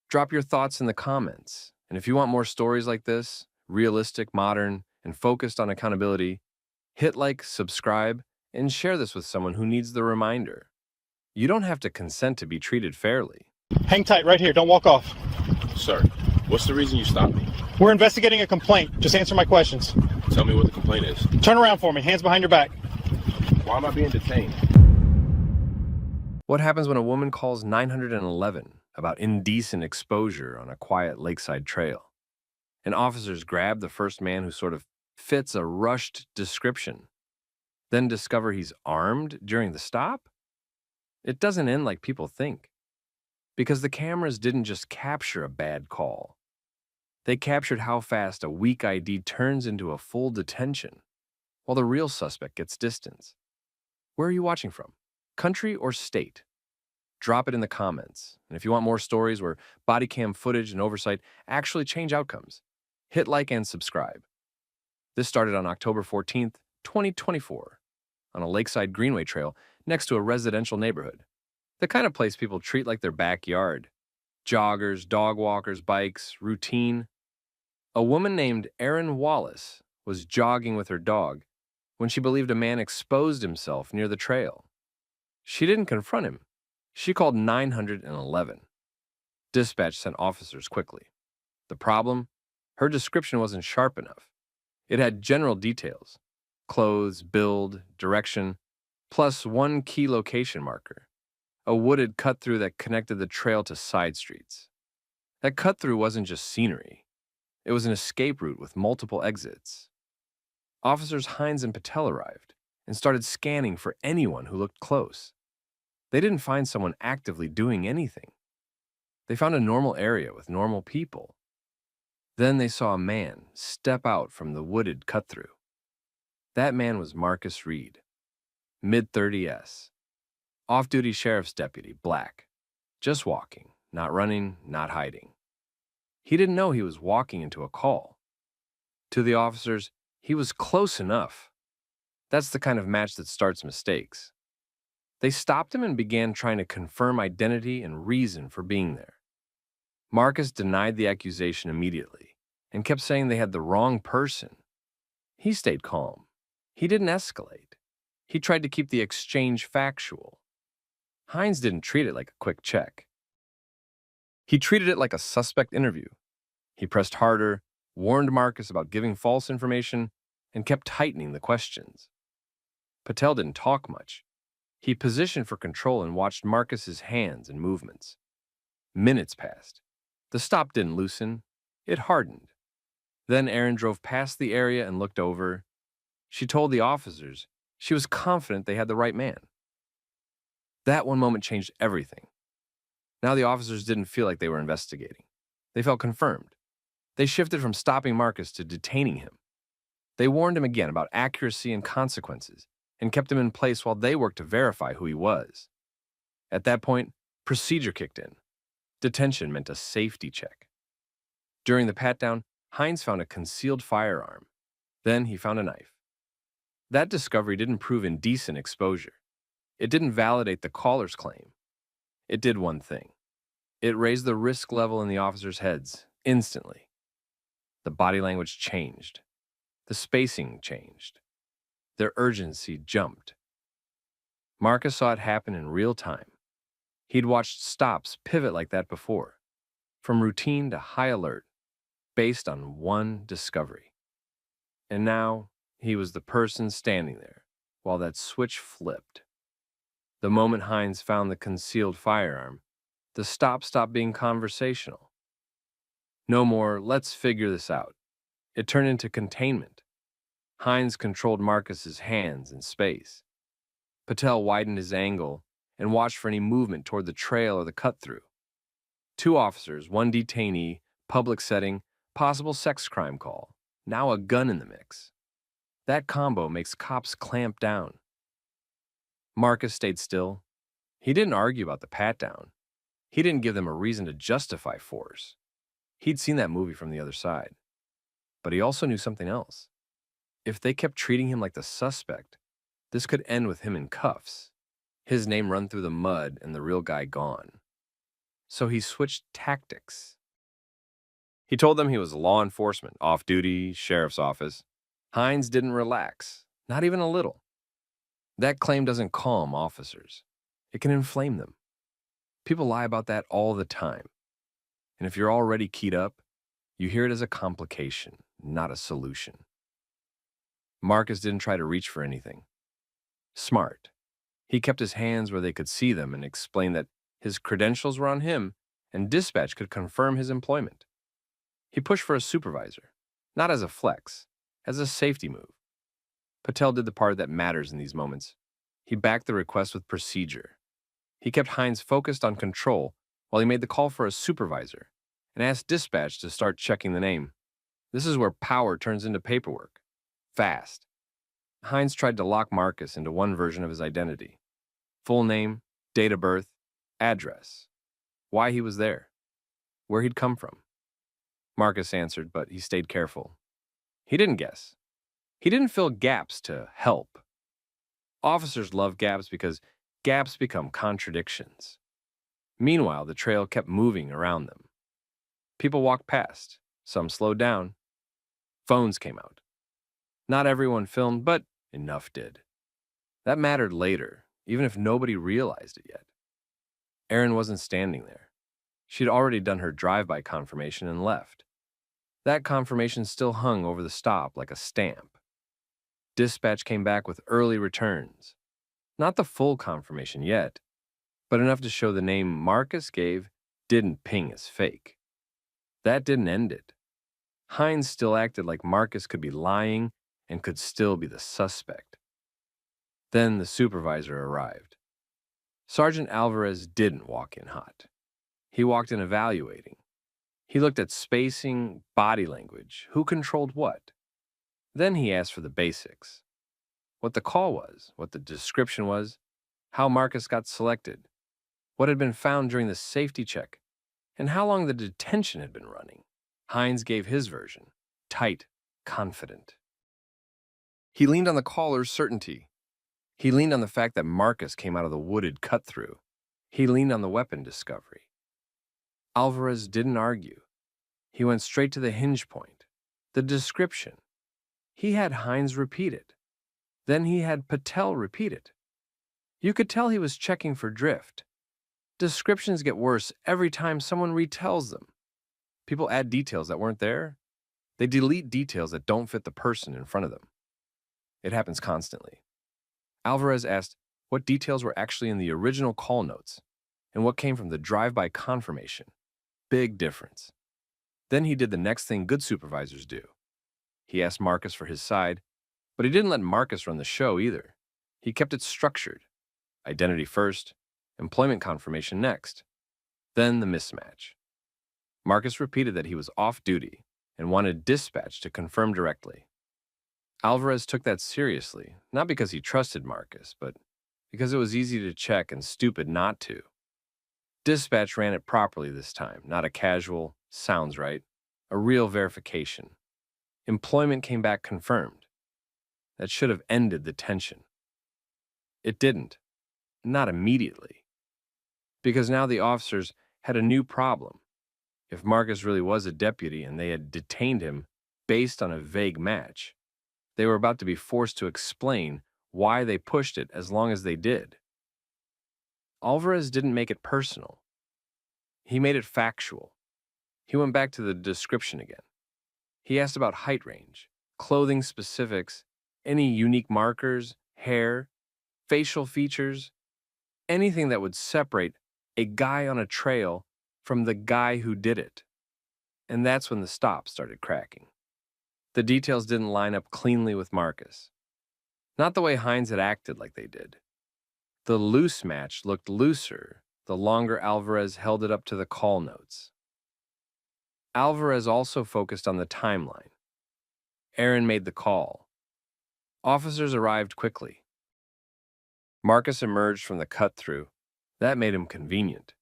Drop your thoughts in the comments. And if you want more stories like this, realistic, modern, and focused on accountability, hit like, subscribe, and share this with someone who needs the reminder. You don't have to consent to be treated fairly. Hang tight right here. Don't walk off. Sir, what's the reason you stopped me? We're investigating a complaint. Just answer my questions. Tell me what the complaint is. Turn around for me. Hands behind your back. Why am I being detained? What happens when a woman calls 911 about indecent exposure on a quiet lakeside trail? And officers grab the first man who sort of fits a rushed description, then discover he's armed during the stop? It doesn't end like people think. Because the cameras didn't just capture a bad call. They captured how fast a weak ID turns into a full detention, while the real suspect gets distance. Where are you watching from? Country or state? Drop it in the comments. And if you want more stories where body cam footage and oversight actually change outcomes, hit like and subscribe. This started on October 14th, 2024, on a lakeside greenway trail next to a residential neighborhood. The kind of place people treat like their backyard. Joggers, dog walkers, bikes, routine. A woman named Erin Wallace was jogging with her dog when she believed a man exposed himself near the trail. She didn't confront him. She called 911. Dispatch sent officers quickly. The problem? Her description wasn't sharp enough. It had general details: clothes, build, direction, plus one key location marker: a wooded cut-through that connected the trail to side streets. That cut-through wasn't just scenery. It was an escape route with multiple exits. Officers Hines and Patel arrived and started scanning for anyone who looked close. They didn't find someone actively doing anything. They found a normal area with normal people. Then they saw a man step out from the wooded cut-through. That man was Marcus Reed, mid-30s, off-duty sheriff's deputy, black, just walking, not running, not hiding. He didn't know he was walking into a call. To the officers, he was close enough. That's the kind of match that starts mistakes. They stopped him and began trying to confirm identity and reason for being there. Marcus denied the accusation immediately and kept saying they had the wrong person. He stayed calm. He didn't escalate. He tried to keep the exchange factual. Hines didn't treat it like a quick check. He treated it like a suspect interview. He pressed harder, warned Marcus about giving false information, and kept tightening the questions. Patel didn't talk much. He positioned for control and watched Marcus's hands and movements. Minutes passed. The stop didn't loosen. It hardened. Then Erin drove past the area and looked over. She told the officers she was confident they had the right man. That one moment changed everything. Now the officers didn't feel like they were investigating. They felt confirmed. They shifted from stopping Marcus to detaining him. They warned him again about accuracy and consequences and kept him in place while they worked to verify who he was. At that point, procedure kicked in. Detention meant a safety check. During the pat-down, Hines found a concealed firearm. Then he found a knife. That discovery didn't prove indecent exposure. It didn't validate the caller's claim. It did one thing. It raised the risk level in the officers' heads instantly. The body language changed. The spacing changed. Their urgency jumped. Marcus saw it happen in real time. He'd watched stops pivot like that before, from routine to high alert, based on one discovery. And now, he was the person standing there while that switch flipped. The moment Hines found the concealed firearm, the stop stopped being conversational. No more, let's figure this out. It turned into containment. Hines controlled Marcus's hands and space. Patel widened his angle and watched for any movement toward the trail or the cut-through. Two officers, one detainee, public setting, possible sex crime call, now a gun in the mix. That combo makes cops clamp down. Marcus stayed still. He didn't argue about the pat-down. He didn't give them a reason to justify force. He'd seen that movie from the other side. But he also knew something else. If they kept treating him like the suspect, this could end with him in cuffs, his name run through the mud and the real guy gone. So he switched tactics. He told them he was law enforcement, off-duty, sheriff's office. Hines didn't relax, not even a little. That claim doesn't calm officers. It can inflame them. People lie about that all the time. And if you're already keyed up, you hear it as a complication, not a solution. Marcus didn't try to reach for anything. Smart. He kept his hands where they could see them and explained that his credentials were on him and dispatch could confirm his employment. He pushed for a supervisor, not as a flex, as a safety move. Patel did the part that matters in these moments. He backed the request with procedure. He kept Hines focused on control while he made the call for a supervisor and asked dispatch to start checking the name. This is where power turns into paperwork. Fast. Hines tried to lock Marcus into one version of his identity. Full name, date of birth, address. Why he was there. Where he'd come from. Marcus answered, but he stayed careful. He didn't guess. He didn't fill gaps to help. Officers love gaps because gaps become contradictions. Meanwhile, the trail kept moving around them. People walked past. Some slowed down. Phones came out. Not everyone filmed, but enough did. That mattered later, even if nobody realized it yet. Erin wasn't standing there. She'd already done her drive-by confirmation and left. That confirmation still hung over the stop like a stamp. Dispatch came back with early returns. Not the full confirmation yet, but enough to show the name Marcus gave didn't ping as fake. That didn't end it. Hines still acted like Marcus could be lying and could still be the suspect. Then the supervisor arrived. Sergeant Alvarez didn't walk in hot. He walked in evaluating. He looked at spacing, body language, who controlled what. Then he asked for the basics. What the call was, what the description was, how Marcus got selected, what had been found during the safety check, and how long the detention had been running. Hines gave his version, tight, confident. He leaned on the caller's certainty. He leaned on the fact that Marcus came out of the wooded cut-through. He leaned on the weapon discovery. Alvarez didn't argue. He went straight to the hinge point, the description. He had Hines repeat it. Then he had Patel repeat it. You could tell he was checking for drift. Descriptions get worse every time someone retells them. People add details that weren't there. They delete details that don't fit the person in front of them. It happens constantly. Alvarez asked what details were actually in the original call notes and what came from the drive-by confirmation. Big difference. Then he did the next thing good supervisors do. He asked Marcus for his side, but he didn't let Marcus run the show either. He kept it structured. Identity first, employment confirmation next. Then the mismatch. Marcus repeated that he was off duty and wanted dispatch to confirm directly. Alvarez took that seriously, not because he trusted Marcus, but because it was easy to check and stupid not to. Dispatch ran it properly this time, not a casual, sounds right, a real verification. Employment came back confirmed. That should have ended the tension. It didn't, not immediately. Because now the officers had a new problem. If Marcus really was a deputy and they had detained him based on a vague match, they were about to be forced to explain why they pushed it as long as they did. Alvarez didn't make it personal. He made it factual. He went back to the description again. He asked about height range, clothing specifics, any unique markers, hair, facial features, anything that would separate a guy on a trail from the guy who did it. And that's when the stop started cracking. The details didn't line up cleanly with Marcus. Not the way Hines had acted like they did. The loose match looked looser the longer Alvarez held it up to the call notes. Alvarez also focused on the timeline. Erin made the call. Officers arrived quickly. Marcus emerged from the cut-through. That made him convenient.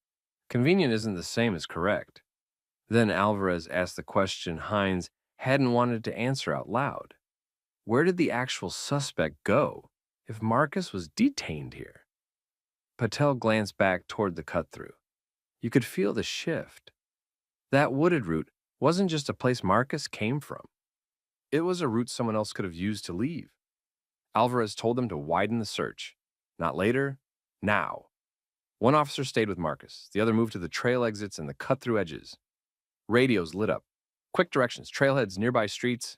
Convenient isn't the same as correct. Then Alvarez asked the question Hines hadn't wanted to answer out loud. Where did the actual suspect go if Marcus was detained here? Patel glanced back toward the cut-through. You could feel the shift. That wooded route wasn't just a place Marcus came from. It was a route someone else could have used to leave. Alvarez told them to widen the search. Not later, now. One officer stayed with Marcus. The other moved to the trail exits and the cut-through edges. Radios lit up. Quick directions, trailheads, nearby streets.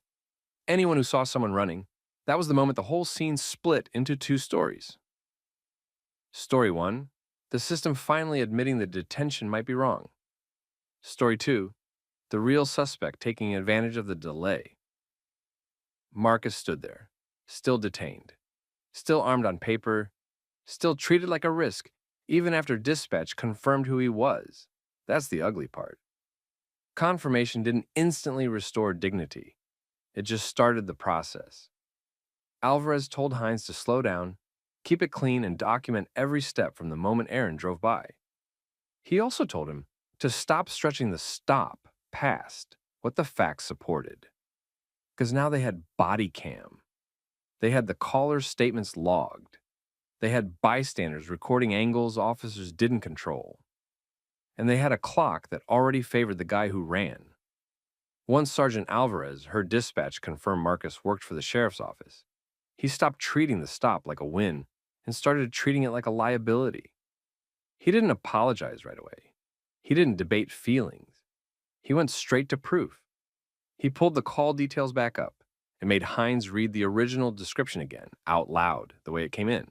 Anyone who saw someone running, that was the moment the whole scene split into two stories. Story 1, the system finally admitting the detention might be wrong. Story 2, the real suspect taking advantage of the delay. Marcus stood there, still detained, still armed on paper, still treated like a risk, even after dispatch confirmed who he was. That's the ugly part. Confirmation didn't instantly restore dignity. It just started the process. Alvarez told Hines to slow down, keep it clean, and document every step from the moment Erin drove by. He also told him to stop stretching the stop past what the facts supported. Because now they had Bodycam. They had the caller's statements logged. They had bystanders recording angles officers didn't control. And they had a clock that already favored the guy who ran. Once Sergeant Alvarez heard dispatch confirm Marcus worked for the sheriff's office, he stopped treating the stop like a win and started treating it like a liability. He didn't apologize right away. He didn't debate feelings. He went straight to proof. He pulled the call details back up and made Hines read the original description again, out loud, the way it came in.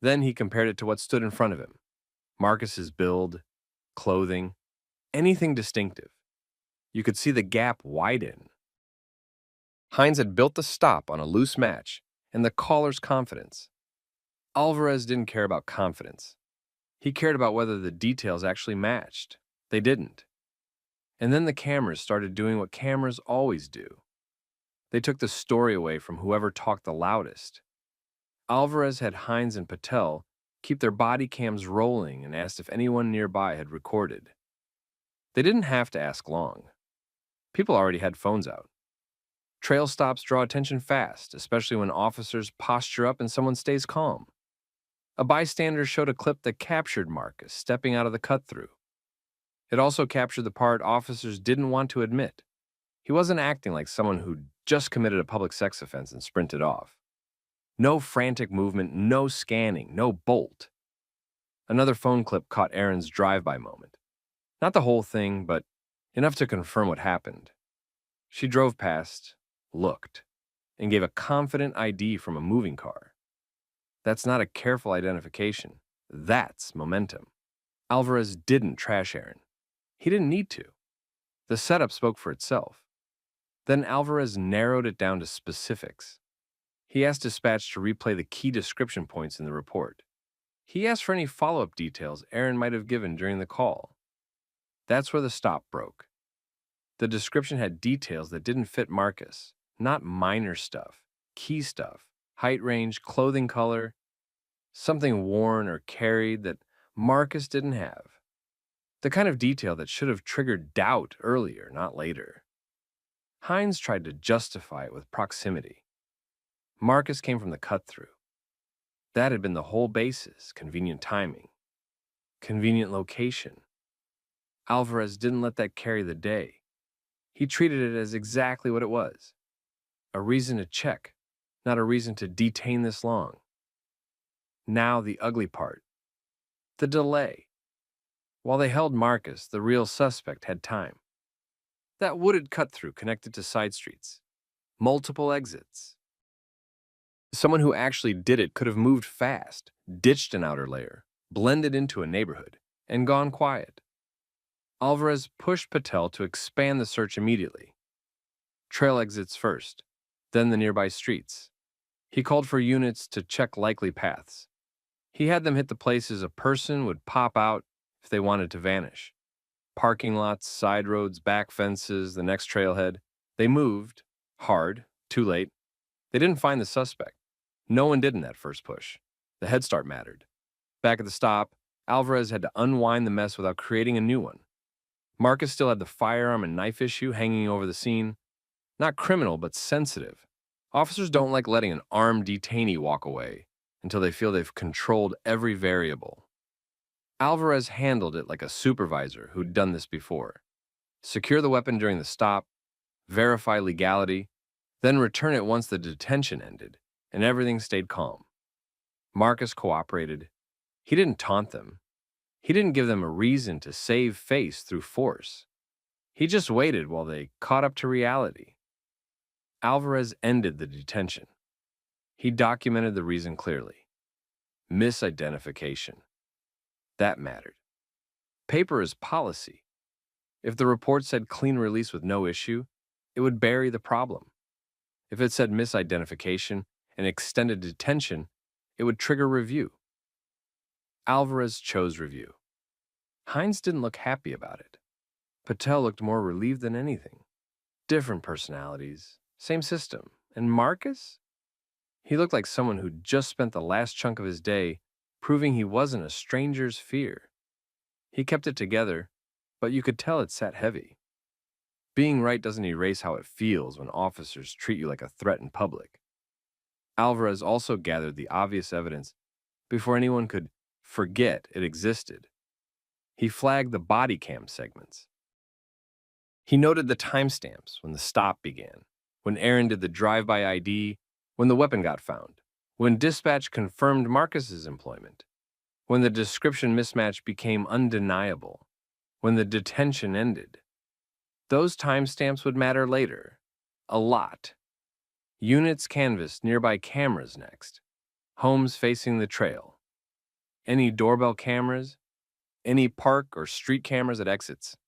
Then he compared it to what stood in front of him. Marcus's build, clothing, anything distinctive. You could see the gap widen. Hines had built the stop on a loose match and the caller's confidence. Alvarez didn't care about confidence. He cared about whether the details actually matched. They didn't. And then the cameras started doing what cameras always do. They took the story away from whoever talked the loudest. Alvarez had Hines and Patel keep their body cams rolling and asked if anyone nearby had recorded. They didn't have to ask long. People already had phones out. Trail stops draw attention fast, especially when officers posture up and someone stays calm. A bystander showed a clip that captured Marcus stepping out of the cut-through. It also captured the part officers didn't want to admit. He wasn't acting like someone who'd just committed a public sex offense and sprinted off. No frantic movement, no scanning, no bolt. Another phone clip caught Erin's drive-by moment. Not the whole thing, but enough to confirm what happened. She drove past, looked, and gave a confident ID from a moving car. That's not a careful identification. That's momentum. Alvarez didn't trash Erin. He didn't need to. The setup spoke for itself. Then Alvarez narrowed it down to specifics. He asked dispatch to replay the key description points in the report. He asked for any follow-up details Erin might have given during the call. That's where the stop broke. The description had details that didn't fit Marcus, not minor stuff, key stuff, height range, clothing color, something worn or carried that Marcus didn't have. The kind of detail that should have triggered doubt earlier, not later. Hines tried to justify it with proximity. Marcus came from the cut-through. That had been the whole basis, convenient timing, convenient location. Alvarez didn't let that carry the day. He treated it as exactly what it was. A reason to check, not a reason to detain this long. Now the ugly part. The delay. While they held Marcus, the real suspect had time. That wooded cut-through connected to side streets. Multiple exits. Someone who actually did it could have moved fast, ditched an outer layer, blended into a neighborhood, and gone quiet. Alvarez pushed Patel to expand the search immediately. Trail exits first, then the nearby streets. He called for units to check likely paths. He had them hit the places a person would pop out if they wanted to vanish. Parking lots, side roads, back fences, the next trailhead. They moved, hard, too late. They didn't find the suspect. No one did in that first push. The head start mattered. Back at the stop, Alvarez had to unwind the mess without creating a new one. Marcus still had the firearm and knife issue hanging over the scene. Not criminal, but sensitive. Officers don't like letting an armed detainee walk away until they feel they've controlled every variable. Alvarez handled it like a supervisor who'd done this before. Secure the weapon during the stop, verify legality, then return it once the detention ended, and everything stayed calm. Marcus cooperated. He didn't taunt them. He didn't give them a reason to save face through force. He just waited while they caught up to reality. Alvarez ended the detention. He documented the reason clearly. Misidentification. That mattered. Paper is policy. If the report said clean release with no issue, it would bury the problem. If it said misidentification and extended detention, it would trigger review. Alvarez chose review. Hines didn't look happy about it. Patel looked more relieved than anything. Different personalities, same system. And Marcus? He looked like someone who'd just spent the last chunk of his day proving he wasn't a stranger's fear. He kept it together, but you could tell it sat heavy. Being right doesn't erase how it feels when officers treat you like a threat in public. Alvarez also gathered the obvious evidence before anyone could forget it existed. He flagged the body cam segments. He noted the timestamps when the stop began, when Aaron did the drive-by ID, when the weapon got found, when dispatch confirmed Marcus's employment, when the description mismatch became undeniable, when the detention ended. Those timestamps would matter later. A lot. Units canvassed nearby cameras next. Homes facing the trail. Any doorbell cameras? Any park or street cameras at exits?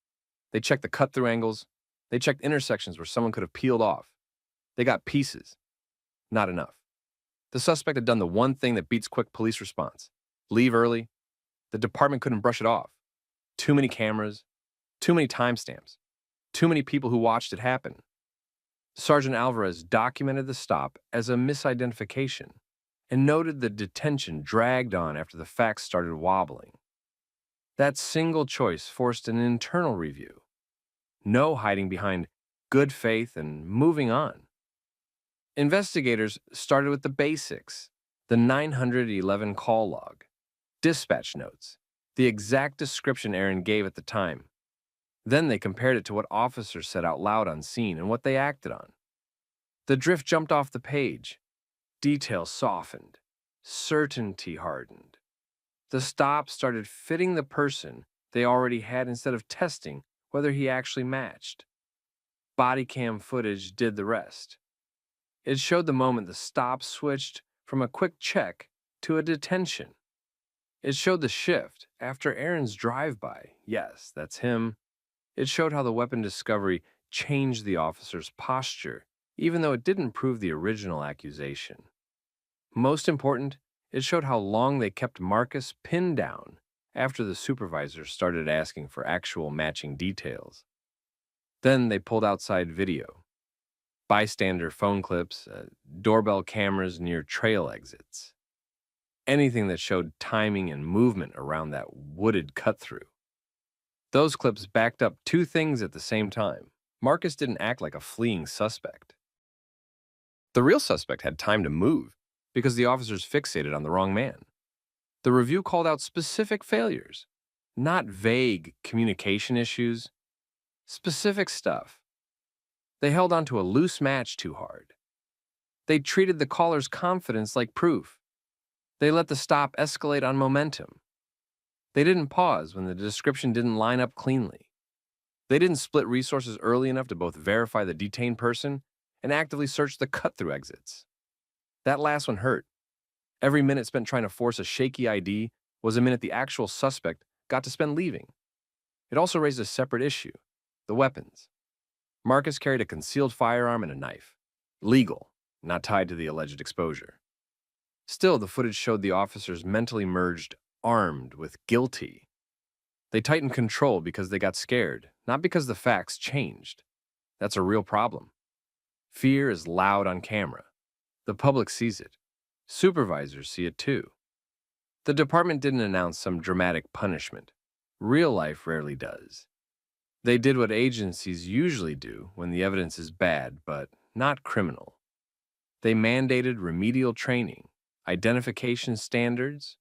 They checked the cut-through angles. They checked intersections where someone could have peeled off. They got pieces. Not enough. The suspect had done the one thing that beats quick police response. Leave early. The department couldn't brush it off. Too many cameras. Too many timestamps. Too many people who watched it happen. Sergeant Alvarez documented the stop as a misidentification and noted the detention dragged on after the facts started wobbling. That single choice forced an internal review. No hiding behind good faith and moving on. Investigators started with the basics, the 911 call log, dispatch notes, the exact description Aaron gave at the time. Then they compared it to what officers said out loud on scene and what they acted on. The drift jumped off the page. Detail softened. Certainty hardened. The stop started fitting the person they already had instead of testing whether he actually matched. Bodycam footage did the rest. It showed the moment the stop switched from a quick check to a detention. It showed the shift after Aaron's drive-by. Yes, that's him. It showed how the weapon discovery changed the officer's posture, even though it didn't prove the original accusation. Most important, it showed how long they kept Marcus pinned down after the supervisor started asking for actual matching details. Then they pulled outside video, bystander phone clips, doorbell cameras near trail exits. Anything that showed timing and movement around that wooded cut-through. Those clips backed up two things at the same time. Marcus didn't act like a fleeing suspect. The real suspect had time to move because the officers fixated on the wrong man. The review called out specific failures, not vague communication issues, specific stuff. They held on to a loose match too hard. They treated the caller's confidence like proof. They let the stop escalate on momentum. They didn't pause when the description didn't line up cleanly. They didn't split resources early enough to both verify the detained person and actively search the cut-through exits. That last one hurt. Every minute spent trying to force a shaky ID was a minute the actual suspect got to spend leaving. It also raised a separate issue, the weapons. Marcus carried a concealed firearm and a knife. Legal, not tied to the alleged exposure. Still, the footage showed the officers mentally merged armed with guilty. They tightened control because they got scared, not because the facts changed. That's a real problem. Fear is loud on camera. The public sees it. Supervisors see it too. The department didn't announce some dramatic punishment. Real life rarely does. They did what agencies usually do when the evidence is bad, but not criminal. They mandated remedial training, identification standards,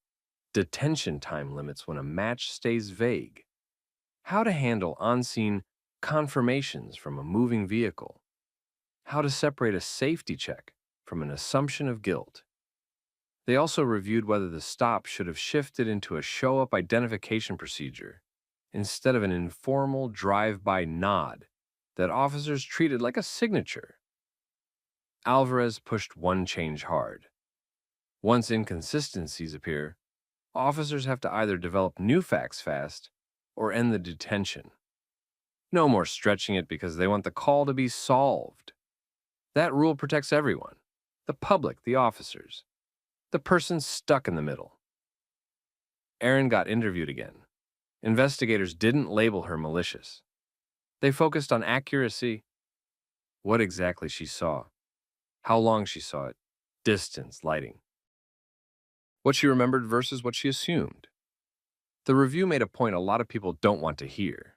detention time limits when a match stays vague, how to handle on-scene confirmations from a moving vehicle, how to separate a safety check from an assumption of guilt. They also reviewed whether the stop should have shifted into a show-up identification procedure instead of an informal drive-by nod that officers treated like a signature. Alvarez pushed one change hard. Once inconsistencies appear, officers have to either develop new facts fast or end the detention. No more stretching it because they want the call to be solved. That rule protects everyone, the public, the officers, the person stuck in the middle. Aaron got interviewed again. Investigators didn't label her malicious. They focused on accuracy, what exactly she saw, how long she saw it, distance, lighting. What she remembered versus what she assumed. The review made a point a lot of people don't want to hear.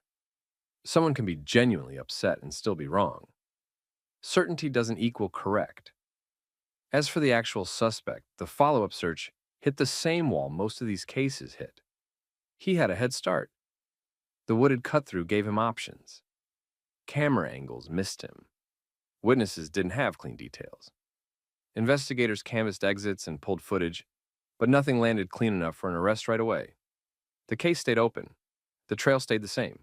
Someone can be genuinely upset and still be wrong. Certainty doesn't equal correct. As for the actual suspect, the follow-up search hit the same wall most of these cases hit. He had a head start. The wooded cut-through gave him options. Camera angles missed him. Witnesses didn't have clean details. Investigators canvassed exits and pulled footage, but nothing landed clean enough for an arrest right away. The case stayed open. The trail stayed the same.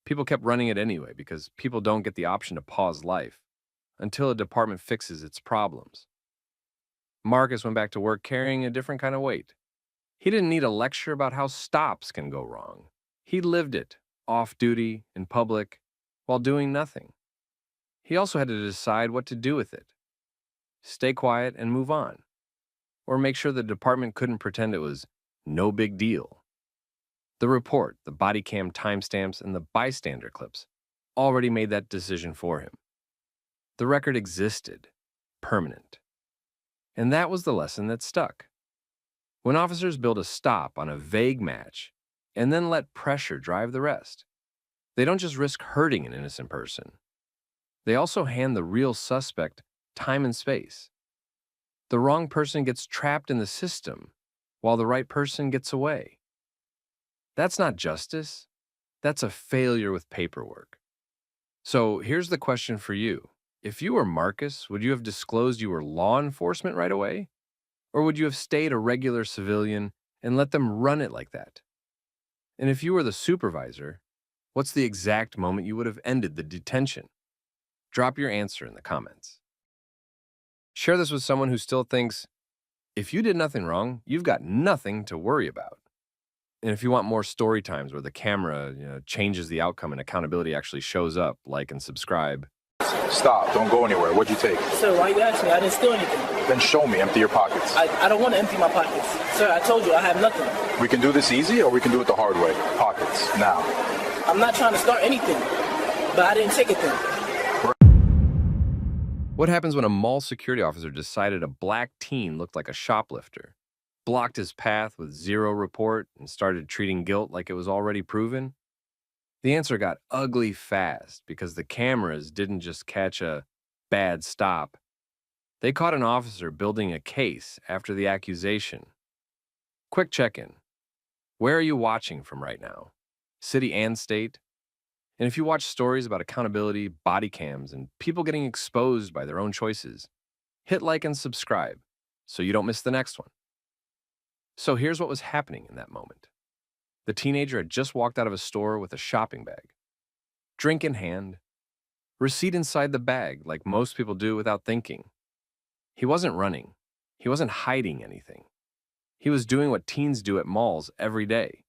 People kept running it anyway because people don't get the option to pause life until a department fixes its problems. Marcus went back to work carrying a different kind of weight. He didn't need a lecture about how stops can go wrong. He lived it, off-duty, in public, while doing nothing. He also had to decide what to do with it. Stay quiet and move on, or make sure the department couldn't pretend it was no big deal. The report, the body cam timestamps, and the bystander clips already made that decision for him. The record existed, permanent. And that was the lesson that stuck. When officers build a stop on a vague match and then let pressure drive the rest, they don't just risk hurting an innocent person. They also hand the real suspect time and space. The wrong person gets trapped in the system while the right person gets away. That's not justice. That's a failure with paperwork. So here's the question for you. If you were Marcus, would you have disclosed you were law enforcement right away? Or would you have stayed a regular civilian and let them run it like that? And if you were the supervisor, what's the exact moment you would have ended the detention? Drop your answer in the comments. Share this with someone who still thinks, if you did nothing wrong, you've got nothing to worry about. And if you want more story times where the camera changes the outcome and accountability actually shows up, like and subscribe. Stop. Don't go anywhere. What'd you take? Sir, why you asking me? I didn't steal anything. Then show me. Empty your pockets. I don't want to empty my pockets. Sir, I told you I have nothing. We can do this easy or we can do it the hard way. Pockets. Now. I'm not trying to start anything, but I didn't take it then. What happens when a mall security officer decided a black teen looked like a shoplifter, blocked his path with zero report, and started treating guilt like it was already proven? The answer got ugly fast because the cameras didn't just catch a bad stop. They caught an officer building a case after the accusation. Quick check-in. Where are you watching from right now? City and state? And if you watch stories about accountability, body cams, and people getting exposed by their own choices, hit like and subscribe so you don't miss the next one. So here's what was happening in that moment. The teenager had just walked out of a store with a shopping bag. Drink in hand. Receipt inside the bag like most people do without thinking. He wasn't running. He wasn't hiding anything. He was doing what teens do at malls every day.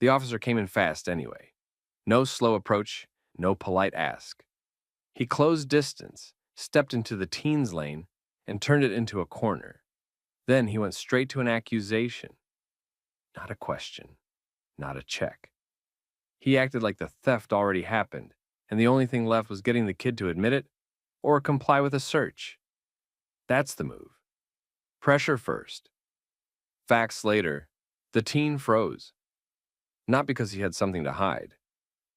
The officer came in fast anyway. No slow approach, no polite ask. He closed distance, stepped into the teen's lane, and turned it into a corner. Then he went straight to an accusation. Not a question. Not a check. He acted like the theft already happened, and the only thing left was getting the kid to admit it or comply with a search. That's the move. Pressure first. Facts later. The teen froze. Not because he had something to hide,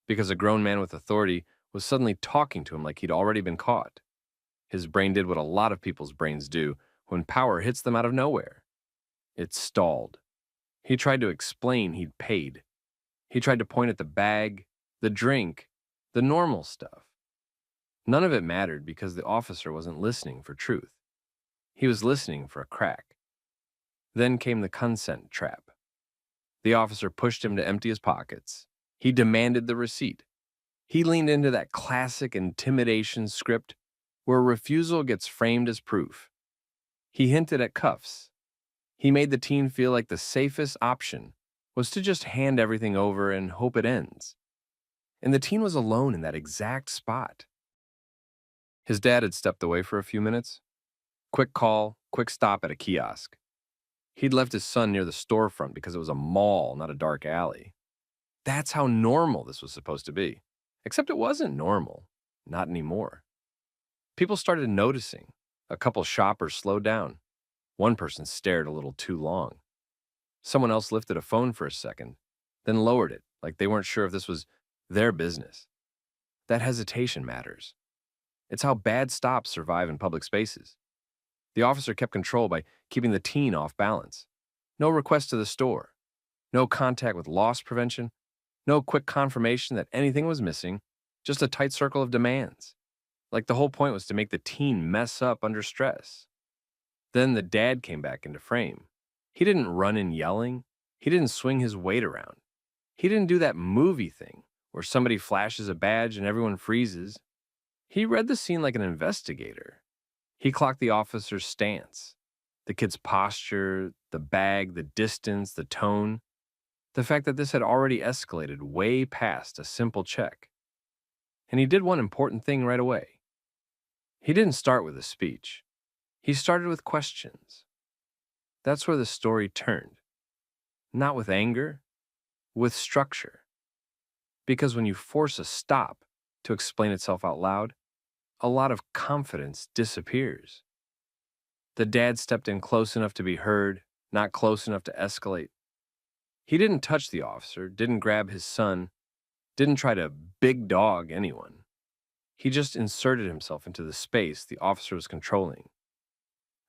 because a grown man with authority was suddenly talking to him like he'd already been caught. His brain did what a lot of people's brains do when power hits them out of nowhere. It stalled. He tried to explain he'd paid. He tried to point at the bag, the drink, the normal stuff. None of it mattered because the officer wasn't listening for truth. He was listening for a crack. Then came the consent trap. The officer pushed him to empty his pockets. He demanded the receipt. He leaned into that classic intimidation script where refusal gets framed as proof. He hinted at cuffs. He made the teen feel like the safest option was to just hand everything over and hope it ends. And the teen was alone in that exact spot. His dad had stepped away for a few minutes. Quick call, quick stop at a kiosk. He'd left his son near the storefront because it was a mall, not a dark alley. That's how normal this was supposed to be. Except it wasn't normal. Not anymore. People started noticing. A couple shoppers slowed down. One person stared a little too long. Someone else lifted a phone for a second, then lowered it like they weren't sure if this was their business. That hesitation matters. It's how bad stops survive in public spaces. The officer kept control by keeping the teen off balance. No request to the store. No contact with loss prevention. No quick confirmation that anything was missing. just a tight circle of demands. Like the whole point was to make the teen mess up under stress. Then the dad came back into frame. He didn't run in yelling. He didn't swing his weight around. He didn't do that movie thing where somebody flashes a badge and everyone freezes. He read the scene like an investigator. He clocked the officer's stance, the kid's posture, the bag, the distance, the tone, the fact that this had already escalated way past a simple check. And he did one important thing right away. He didn't start with a speech. He started with questions. That's where the story turned. Not with anger, with structure. Because when you force a stop to explain itself out loud, a lot of confidence disappears. The dad stepped in close enough to be heard, not close enough to escalate. He didn't touch the officer, didn't grab his son, didn't try to big dog anyone. He just inserted himself into the space the officer was controlling.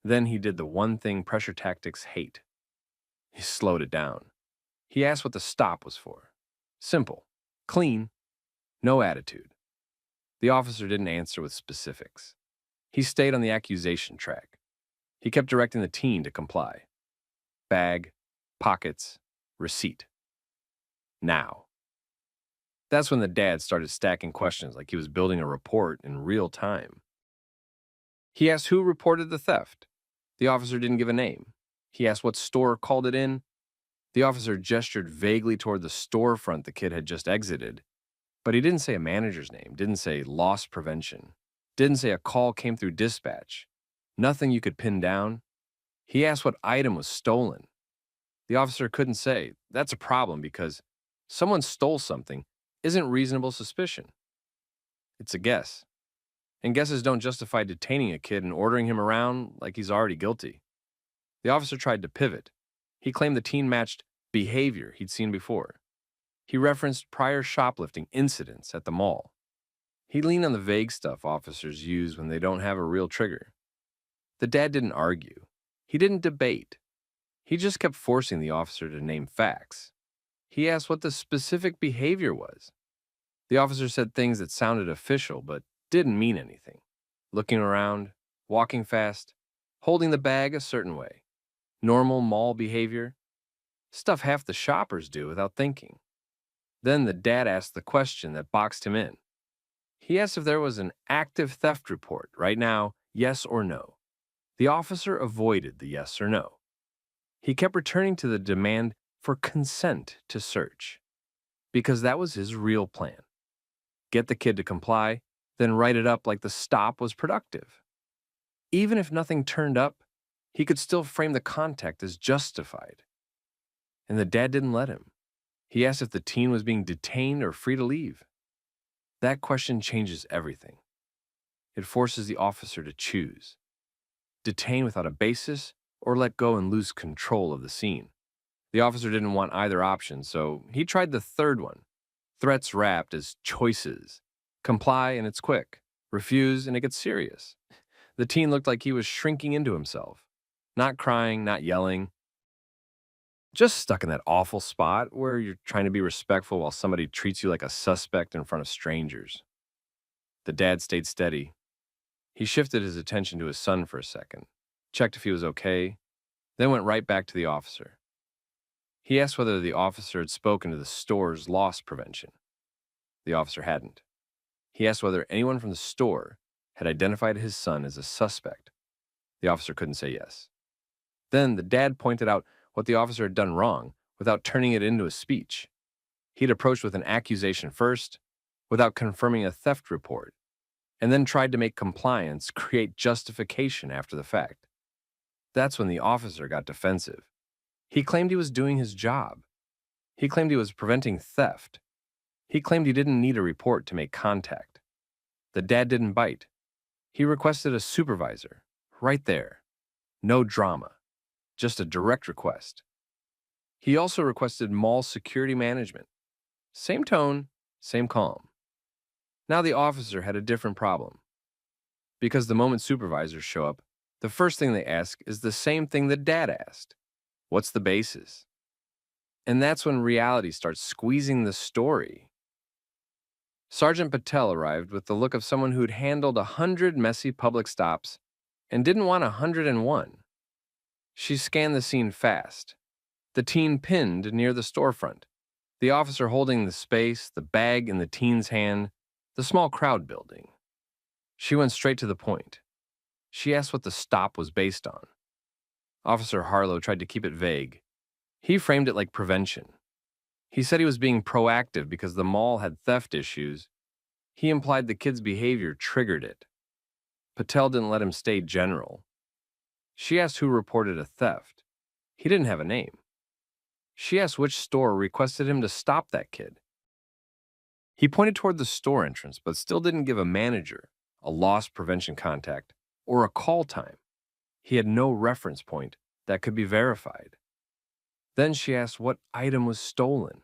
Then he did the one thing pressure tactics hate. He slowed it down. He asked what the stop was for. Simple, clean, no attitude. The officer didn't answer with specifics. He stayed on the accusation track. He kept directing the teen to comply. Bag, pockets, receipt. Now. That's when the dad started stacking questions like he was building a report in real time. He asked who reported the theft. The officer didn't give a name. He asked what store called it in. The officer gestured vaguely toward the storefront the kid had just exited, but he didn't say a manager's name, didn't say loss prevention, didn't say a call came through dispatch. Nothing you could pin down. He asked what item was stolen. The officer couldn't say. That's a problem because someone stole something isn't reasonable suspicion. It's a guess. And guesses don't justify detaining a kid and ordering him around like he's already guilty. The officer tried to pivot. He claimed the teen matched behavior he'd seen before. He referenced prior shoplifting incidents at the mall. He leaned on the vague stuff officers use when they don't have a real trigger. The dad didn't argue. He didn't debate. He just kept forcing the officer to name facts. He asked what the specific behavior was. The officer said things that sounded official but didn't mean anything. Looking around, walking fast, holding the bag a certain way. Normal mall behavior. Stuff half the shoppers do without thinking. Then the dad asked the question that boxed him in. He asked if there was an active theft report right now, yes or no. The officer avoided the yes or no. He kept returning to the demand for consent to search, because that was his real plan. Get the kid to comply, then write it up like the stop was productive. Even if nothing turned up, he could still frame the contact as justified. And the dad didn't let him. He asked if the teen was being detained or free to leave. That question changes everything. It forces the officer to choose. Detain without a basis or let go and lose control of the scene. The officer didn't want either option, so he tried the third one. Threats wrapped as choices. Comply and it's quick. Refuse and it gets serious. The teen looked like he was shrinking into himself. Not crying, not yelling. Just stuck in that awful spot where you're trying to be respectful while somebody treats you like a suspect in front of strangers. The dad stayed steady. He shifted his attention to his son for a second, checked if he was okay, then went right back to the officer. He asked whether the officer had spoken to the store's loss prevention. The officer hadn't. He asked whether anyone from the store had identified his son as a suspect. The officer couldn't say yes. Then the dad pointed out what the officer had done wrong without turning it into a speech. He'd approached with an accusation first, without confirming a theft report, and then tried to make compliance create justification after the fact. That's when the officer got defensive. He claimed he was doing his job. He claimed he was preventing theft. He claimed he didn't need a report to make contact. The dad didn't bite. He requested a supervisor, right there. No drama, just a direct request. He also requested mall security management. Same tone, same calm. Now the officer had a different problem. Because the moment supervisors show up, the first thing they ask is the same thing the dad asked. What's the basis? And that's when reality starts squeezing the story. Sergeant Patel arrived with the look of someone who'd handled 100 messy public stops and didn't want 101. She scanned the scene fast. The teen pinned near the storefront, the officer holding the space, the bag in the teen's hand, the small crowd building. She went straight to the point. She asked what the stop was based on. Officer Harlow tried to keep it vague. He framed it like prevention. He said he was being proactive because the mall had theft issues. He implied the kid's behavior triggered it. Patel didn't let him stay general. She asked who reported a theft. He didn't have a name. She asked which store requested him to stop that kid. He pointed toward the store entrance, but still didn't give a manager, a loss prevention contact, or a call time. He had no reference point that could be verified. Then she asked what item was stolen.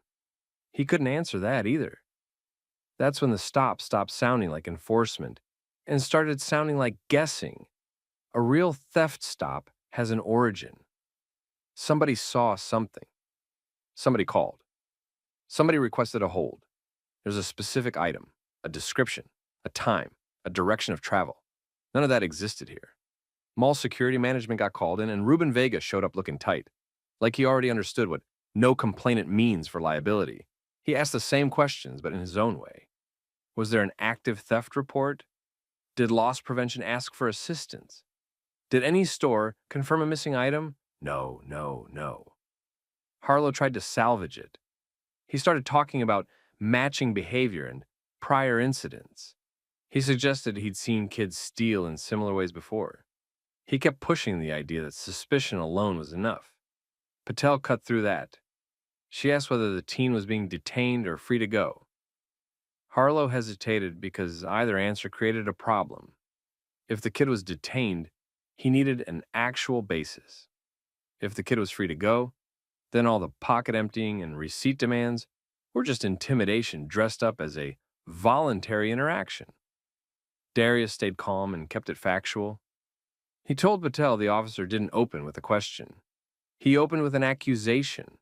He couldn't answer that either. That's when the stop stopped sounding like enforcement and started sounding like guessing. A real theft stop has an origin. Somebody saw something. Somebody called. Somebody requested a hold. There's a specific item, a description, a time, a direction of travel. None of that existed here. Mall security management got called in, and Ruben Vega showed up looking tight, like he already understood what no complainant means for liability. He asked the same questions, but in his own way. Was there an active theft report? Did loss prevention ask for assistance? Did any store confirm a missing item? No, no, no. Harlow tried to salvage it. He started talking about matching behavior and prior incidents. He suggested he'd seen kids steal in similar ways before. He kept pushing the idea that suspicion alone was enough. Patel cut through that. She asked whether the teen was being detained or free to go. Harlow hesitated because either answer created a problem. If the kid was detained, he needed an actual basis. If the kid was free to go, then all the pocket emptying and receipt demands were just intimidation dressed up as a voluntary interaction. Darius stayed calm and kept it factual. He told Patel the officer didn't open with a question. He opened with an accusation.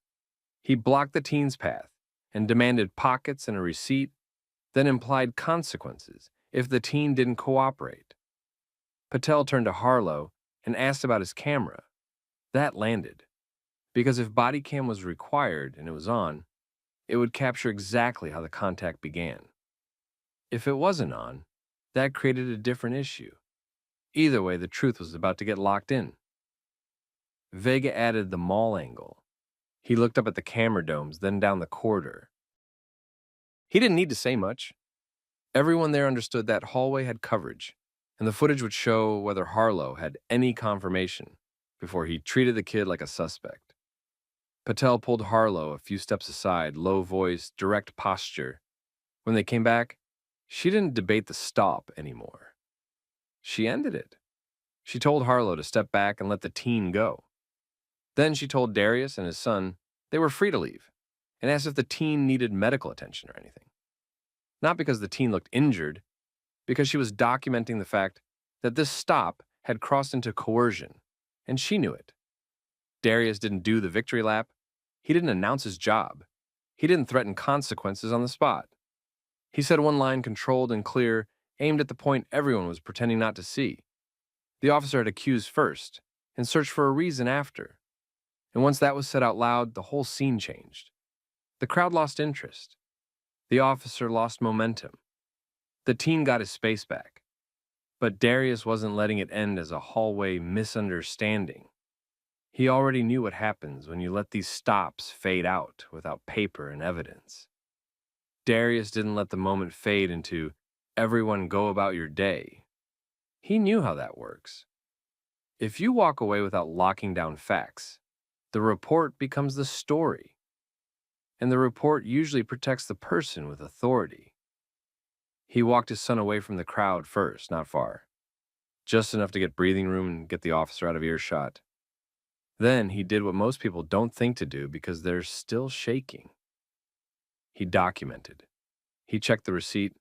He blocked the teen's path and demanded pockets and a receipt, then implied consequences if the teen didn't cooperate. Patel turned to Harlow and asked about his camera. That landed, because if Bodycam was required and it was on, it would capture exactly how the contact began. If it wasn't on, that created a different issue. Either way, the truth was about to get locked in. Vega added the mall angle. He looked up at the camera domes, then down the corridor. He didn't need to say much. Everyone there understood that hallway had coverage, and the footage would show whether Harlow had any confirmation before he treated the kid like a suspect. Patel pulled Harlow a few steps aside, low voice, direct posture. When they came back, she didn't debate the stop anymore. She ended it. She told Harlow to step back and let the teen go. Then she told Darius and his son they were free to leave and asked if the teen needed medical attention or anything. Not because the teen looked injured, because she was documenting the fact that this stop had crossed into coercion, and she knew it. Darius didn't do the victory lap. He didn't announce his job. He didn't threaten consequences on the spot. He said one line controlled and clear, aimed at the point everyone was pretending not to see. The officer had accused first and searched for a reason after. And once that was said out loud, the whole scene changed. The crowd lost interest. The officer lost momentum. The teen got his space back. But Darius wasn't letting it end as a hallway misunderstanding. He already knew what happens when you let these stops fade out without paper and evidence. Darius didn't let the moment fade into everyone go about your day. He knew how that works. If you walk away without locking down facts, the report becomes the story. And the report usually protects the person with authority. He walked his son away from the crowd first, not far. Just enough to get breathing room and get the officer out of earshot. Then he did what most people don't think to do because they're still shaking. He documented. He checked the receipt,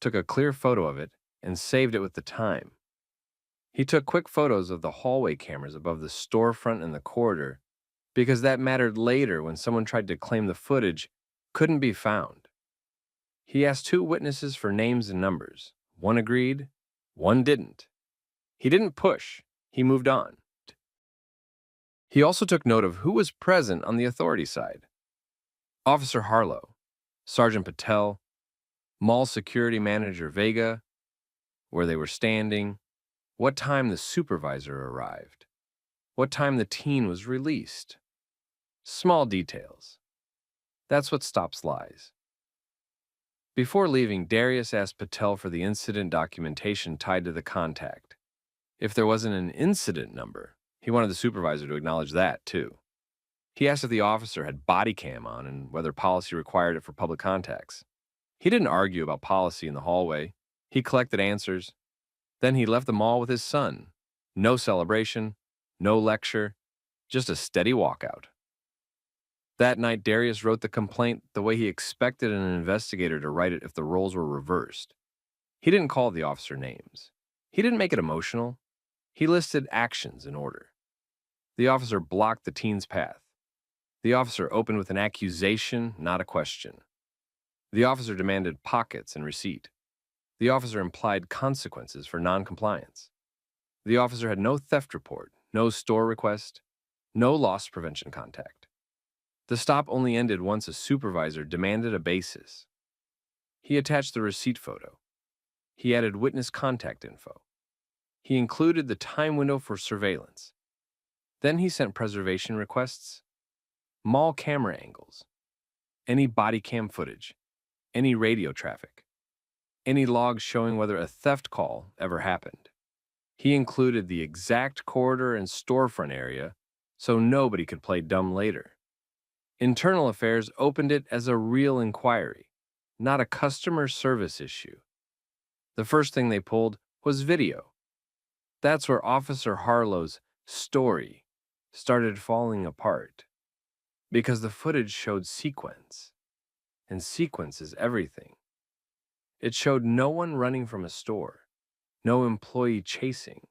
took a clear photo of it, and saved it with the time. He took quick photos of the hallway cameras above the storefront and the corridor because that mattered later when someone tried to claim the footage couldn't be found. He asked 2 witnesses for names and numbers. One agreed, one didn't. He didn't push, he moved on. He also took note of who was present on the authority side. Officer Harlow, Sergeant Patel, Mall Security Manager Vega, where they were standing, what time the supervisor arrived, what time the teen was released. Small details. That's what stops lies. Before leaving, Darius asked Patel for the incident documentation tied to the contact. If there wasn't an incident number, he wanted the supervisor to acknowledge that, too. He asked if the officer had Bodycam on and whether policy required it for public contacts. He didn't argue about policy in the hallway. He collected answers. Then he left the mall with his son. No celebration, no lecture, just a steady walkout. That night, Darius wrote the complaint the way he expected an investigator to write it if the roles were reversed. He didn't call the officer names. He didn't make it emotional. He listed actions in order. The officer blocked the teen's path. The officer opened with an accusation, not a question. The officer demanded pockets and receipt. The officer implied consequences for noncompliance. The officer had no theft report, no store request, no loss prevention contact. The stop only ended once a supervisor demanded a basis. He attached the receipt photo. He added witness contact info. He included the time window for surveillance. Then he sent preservation requests, mall camera angles, any body cam footage, any radio traffic, any logs showing whether a theft call ever happened. He included the exact corridor and storefront area so nobody could play dumb later. Internal Affairs opened it as a real inquiry, not a customer service issue. The first thing they pulled was video. That's where Officer Harlow's story started falling apart, because the footage showed sequence, and sequence is everything. It showed no one running from a store, no employee chasing,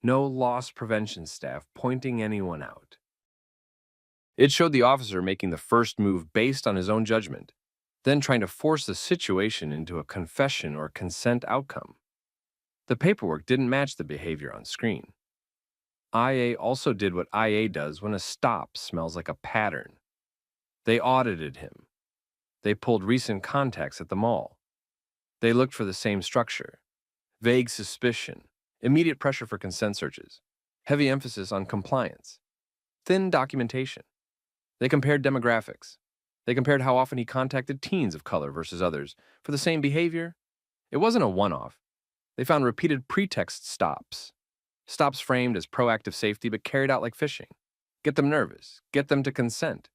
no loss prevention staff pointing anyone out. It showed the officer making the first move based on his own judgment, then trying to force the situation into a confession or consent outcome. The paperwork didn't match the behavior on screen. IA also did what IA does when a stop smells like a pattern. They audited him. They pulled recent contacts at the mall. They looked for the same structure. Vague suspicion, immediate pressure for consent searches, heavy emphasis on compliance, thin documentation. They compared demographics. They compared how often he contacted teens of color versus others for the same behavior. It wasn't a one-off. They found repeated pretext stops. Stops framed as proactive safety but carried out like fishing. Get them nervous. Get them to consent.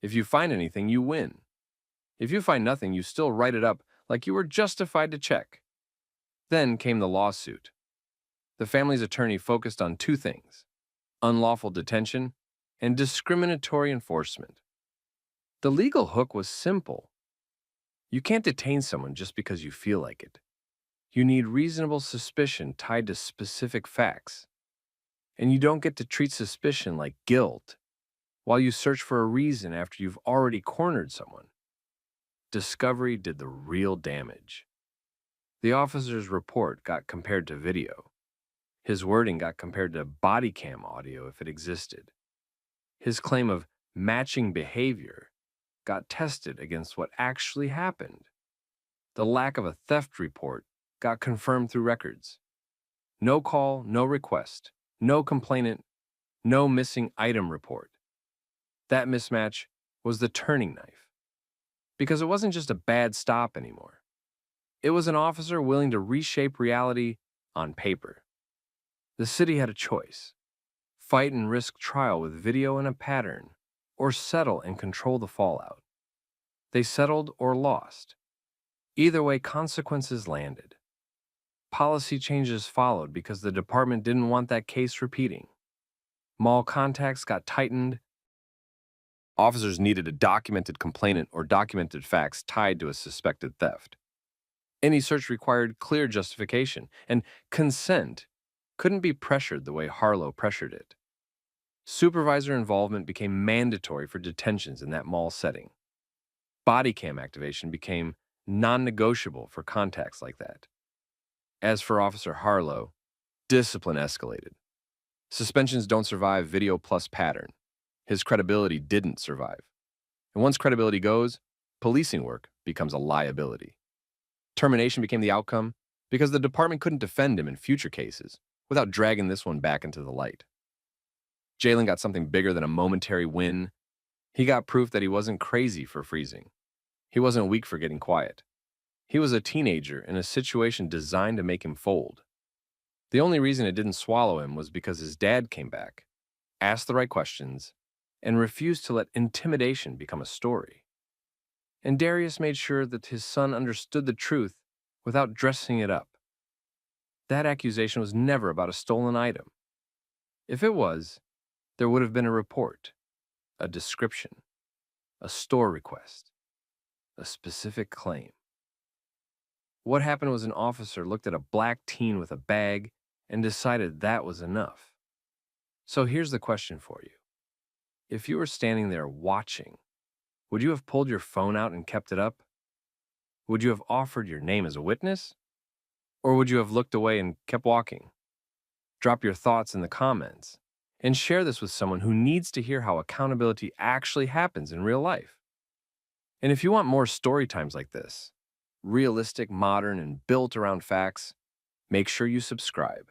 If you find anything, you win. If you find nothing, you still write it up like you were justified to check. Then came the lawsuit. The family's attorney focused on 2 things: unlawful detention and discriminatory enforcement. The legal hook was simple. You can't detain someone just because you feel like it. You need reasonable suspicion tied to specific facts. And you don't get to treat suspicion like guilt while you search for a reason after you've already cornered someone. Discovery did the real damage. The officer's report got compared to video. His wording got compared to body cam audio if it existed. His claim of matching behavior got tested against what actually happened. The lack of a theft report got confirmed through records. No call, no request, no complainant, no missing item report. That mismatch was the turning knife. Because it wasn't just a bad stop anymore. It was an officer willing to reshape reality on paper. The city had a choice: fight and risk trial with video and a pattern, or settle and control the fallout. They settled or lost. Either way, consequences landed. Policy changes followed because the department didn't want that case repeating. Mall contacts got tightened. Officers needed a documented complainant or documented facts tied to a suspected theft. Any search required clear justification, and consent couldn't be pressured the way Harlow pressured it. Supervisor involvement became mandatory for detentions in that mall setting. Body cam activation became non-negotiable for contacts like that. As for Officer Harlow, discipline escalated. Suspensions don't survive video plus pattern. His credibility didn't survive. And once credibility goes, policing work becomes a liability. Termination became the outcome because the department couldn't defend him in future cases without dragging this one back into the light. Jalen got something bigger than a momentary win. He got proof that he wasn't crazy for freezing. He wasn't weak for getting quiet. He was a teenager in a situation designed to make him fold. The only reason it didn't swallow him was because his dad came back, asked the right questions, and refused to let intimidation become a story. And Darius made sure that his son understood the truth without dressing it up. That accusation was never about a stolen item. If it was, there would have been a report, a description, a store request, a specific claim. What happened was an officer looked at a black teen with a bag and decided that was enough. So here's the question for you. If you were standing there watching, would you have pulled your phone out and kept it up? Would you have offered your name as a witness? Or would you have looked away and kept walking? Drop your thoughts in the comments and share this with someone who needs to hear how accountability actually happens in real life. And if you want more story times like this, realistic, modern, and built around facts, make sure you subscribe.